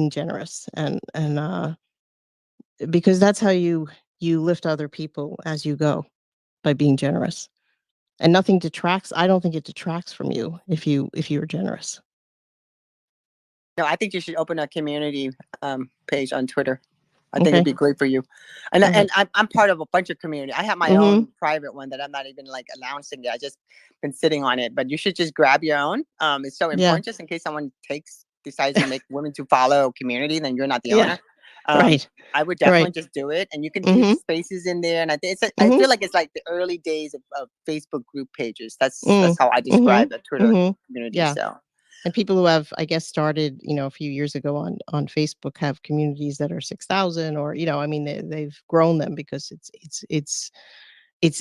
generous, and because that's how you lift other people as you go, by being generous. And nothing detracts. I don't think it detracts from you if you're generous. No, I think you should open a community page on Twitter. I think Okay. it'd be great for you. And All right. I'm part of a bunch of community. I have my own private one that I'm not even like announcing it. I just been sitting on it. But you should just grab your own. It's so Yeah. important, just in case someone decides to make women to follow community, then you're not the Yeah. owner. Right. I would definitely Right. just do it, and you can Mhm. keep spaces in there. And I think I feel like it's like the early days of Facebook group pages. That's how I describe the Twitter community. Yeah. So. And people who have, I guess, started, a few years ago on Facebook, have communities that are 6,000, or, I mean, they've grown them because it's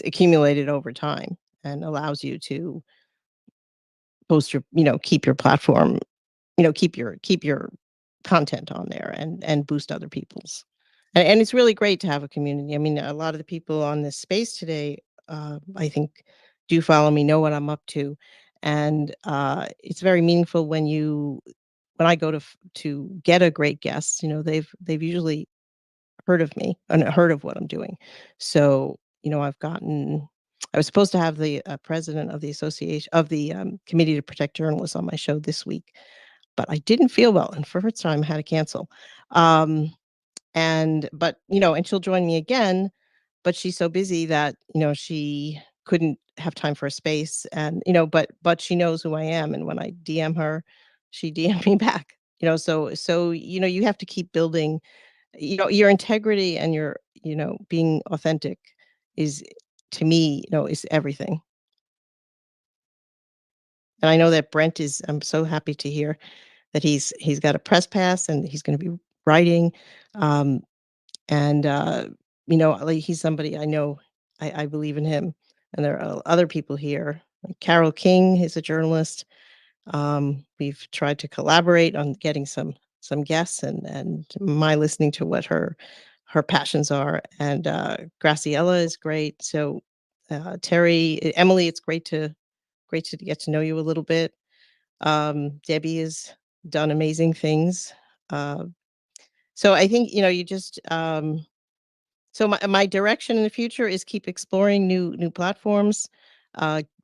accumulated over time, and allows you to post your, keep your platform, keep your content on there, and boost other people's. And it's really great to have a community. I mean, a lot of the people on this space today, I think, do follow me, know what I'm up to. And it's very meaningful when I go to get a great guest. They've usually heard of me and heard of what I'm doing. So, I was supposed to have the president of the association of the committee to protect journalists on my show this week, but I didn't feel well, and for first time I had to cancel. And she'll join me again, but she's so busy that she couldn't have time for a space. And but she knows who I am, and when I DM her, she DM me back. So you have to keep building, your integrity, and your, being authentic is, to me, is everything. And I know that I'm so happy to hear that he's got a press pass, and he's going to be writing. Um, and like, he's somebody I know. I believe in him, and there are other people here. Like Carol King is a journalist. We've tried to collaborate on getting some guests, and my listening to what her passions are. And Graciela is great. So Emily, it's great to get to know you a little bit. Debbie has done amazing things. Uh, so I think, you just so my direction in the future is keep exploring new platforms,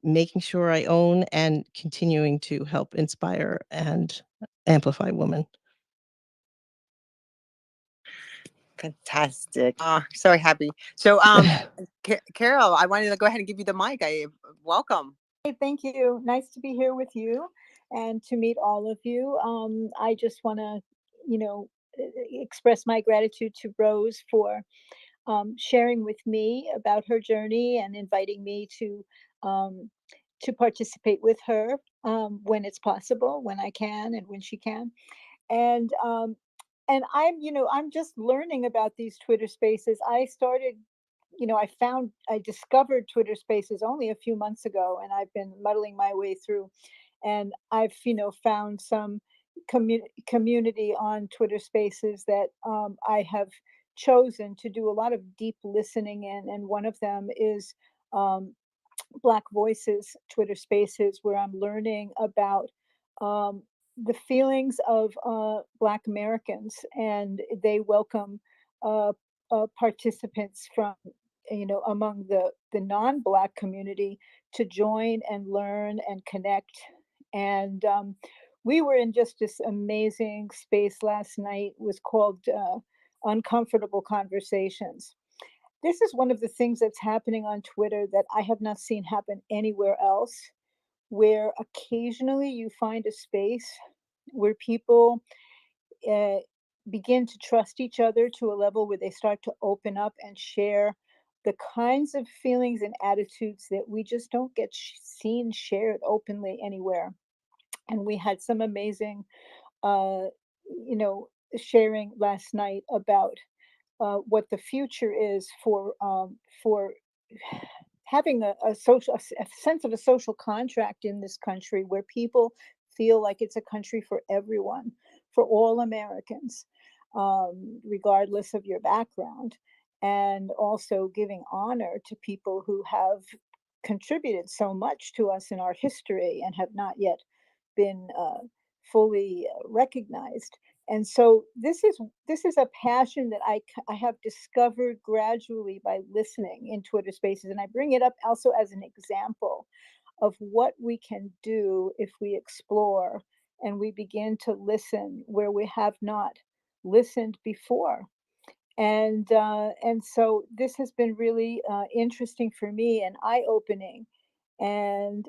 making sure I own and continuing to help inspire and amplify women. Fantastic. So happy. So, Carol, I wanted to go ahead and give you the mic. Welcome. Hey, thank you. Nice to be here with you and to meet all of you. I just want to, express my gratitude to Rose for sharing with me about her journey and inviting me to participate with her when it's possible, when I can, and when she can. And I'm just learning about these Twitter Spaces. I discovered Twitter Spaces only a few months ago, and I've been muddling my way through. And I've, found some community on Twitter Spaces that I have chosen to do a lot of deep listening in. And one of them is Black Voices Twitter Spaces, where I'm learning about the feelings of Black Americans, and they welcome participants from among the non-Black community to join and learn and connect. And we were in just this amazing space last night. It was called Uncomfortable Conversations. This is one of the things that's happening on Twitter that I have not seen happen anywhere else, where occasionally you find a space where people begin to trust each other to a level where they start to open up and share the kinds of feelings and attitudes that we just don't get seen shared openly anywhere. And we had some amazing, sharing last night about what the future is for having a sense of a social contract in this country, where people feel like it's a country for everyone, for all Americans, regardless of your background, and also giving honor to people who have contributed so much to us in our history and have not yet been fully recognized. And so this is a passion that I have discovered gradually by listening in Twitter Spaces, and I bring it up also as an example of what we can do if we explore and we begin to listen where we have not listened before. And so this has been really interesting for me and eye-opening. And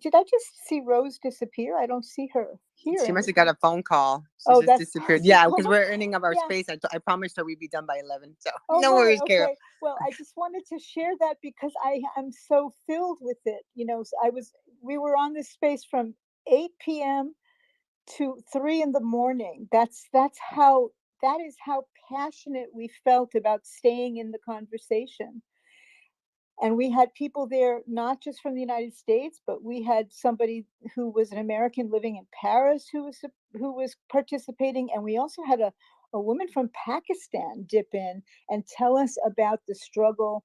did I just see Rose disappear? I don't see her here. She must have got a phone call. She Oh, just that's disappeared. possible. Yeah, because we're ending up our Yeah. space. I promised her we'd be done by 11. So Oh, no right, worries, Carol. okay. Well, I just wanted to share that because I am so filled with it. We were on this space from 8 p.m. to 3 in the morning. That is how passionate we felt about staying in the conversation. And we had people there, not just from the United States, but we had somebody who was an American living in Paris who was participating. And we also had a woman from Pakistan dip in and tell us about the struggle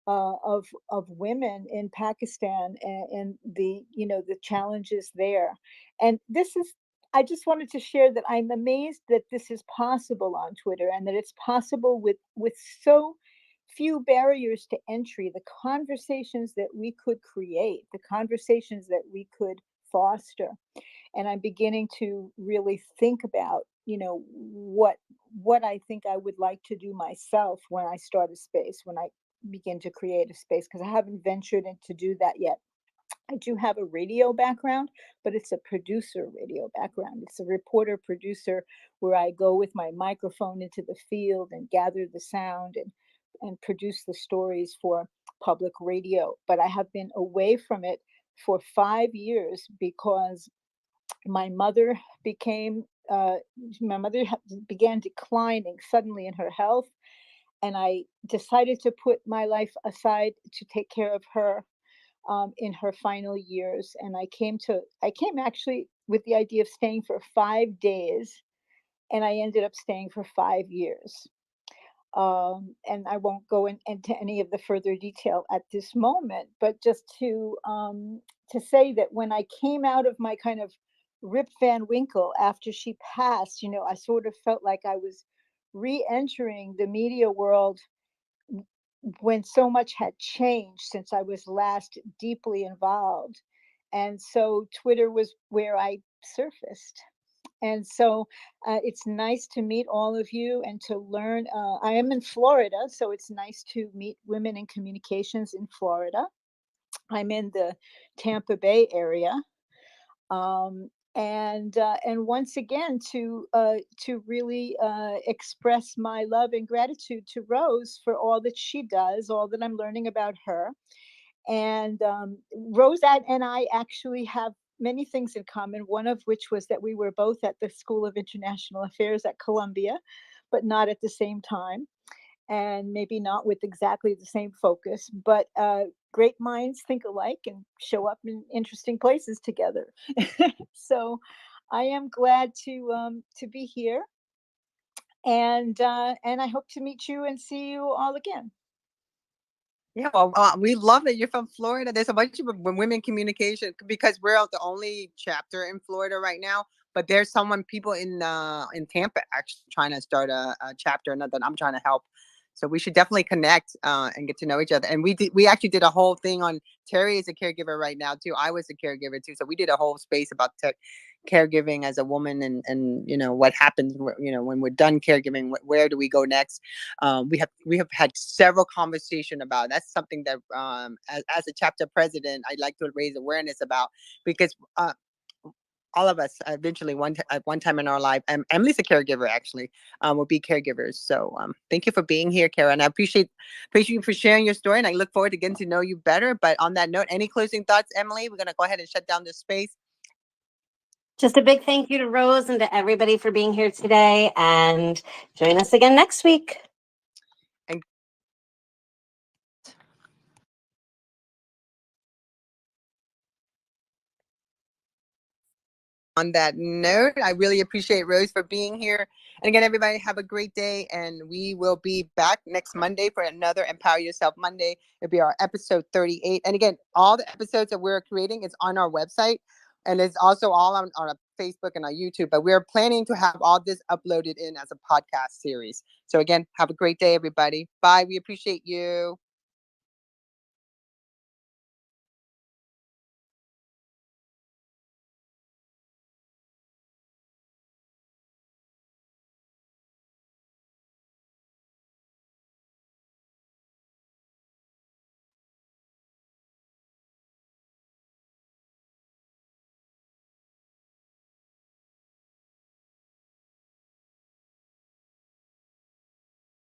of women in Pakistan, and the challenges there. And I just wanted to share that I'm amazed that this is possible on Twitter, and that it's possible with so few barriers to entry, the conversations that we could create, the conversations that we could foster. And I'm beginning to really think about, what I think I would like to do myself when I start a space, when I begin to create a space, because I haven't ventured in to do that yet. I do have a radio background, but it's a producer radio background. It's a reporter producer, where I go with my microphone into the field and gather the sound and produce the stories for public radio. But I have been away from it for 5 years because my mother became, began declining suddenly in her health. And I decided to put my life aside to take care of her in her final years. And I came actually with the idea of staying for 5 days, and I ended up staying for 5 years. And I won't go into any of the further detail at this moment, but just to say that when I came out of my kind of Rip Van Winkle after she passed, I sort of felt like I was re-entering the media world when so much had changed since I was last deeply involved. And so Twitter was where I surfaced. And so it's nice to meet all of you and to learn. I am in Florida, so it's nice to meet women in communications in Florida. I'm in the Tampa Bay area. And once again to really express my love and gratitude to Rose for all that she does, all that I'm learning about her. And Rose and I actually have many things in common, one of which was that we were both at the School of International Affairs at Columbia, but not at the same time, and maybe not with exactly the same focus, but great minds think alike and show up in interesting places together. So I am glad to be here, and I hope to meet you and see you all again. Yeah, well, we love that you're from Florida. There's a bunch of women communication because we're the only chapter in Florida right now. But there's people in Tampa actually trying to start a chapter, and that I'm trying to help. So we should definitely connect and get to know each other. And we actually did a whole thing on Terry is a caregiver right now too. I was a caregiver too, so we did a whole space about caregiving as a woman and what happens when we're done caregiving. Where do we go next? We have had several conversations about. That's something that as a chapter president, I'd like to raise awareness about, because all of us eventually at one time in our life, Emily's a caregiver actually, will be caregivers. So thank you for being here, Kara, and I appreciate you for sharing your story, and I look forward to getting to know you better. But on that note, any closing thoughts, Emily? We're going to go ahead and shut down this space. Just a big thank you to Rose and to everybody for being here today, and join us again next week. On that note, I really appreciate Rose for being here. And again, everybody have a great day. And we will be back next Monday for another Empower Yourself Monday. It'll be our episode 38. And again, all the episodes that we're creating is on our website. And it's also all on our Facebook and our YouTube. But we're planning to have all this uploaded in as a podcast series. So again, have a great day, everybody. Bye. We appreciate you.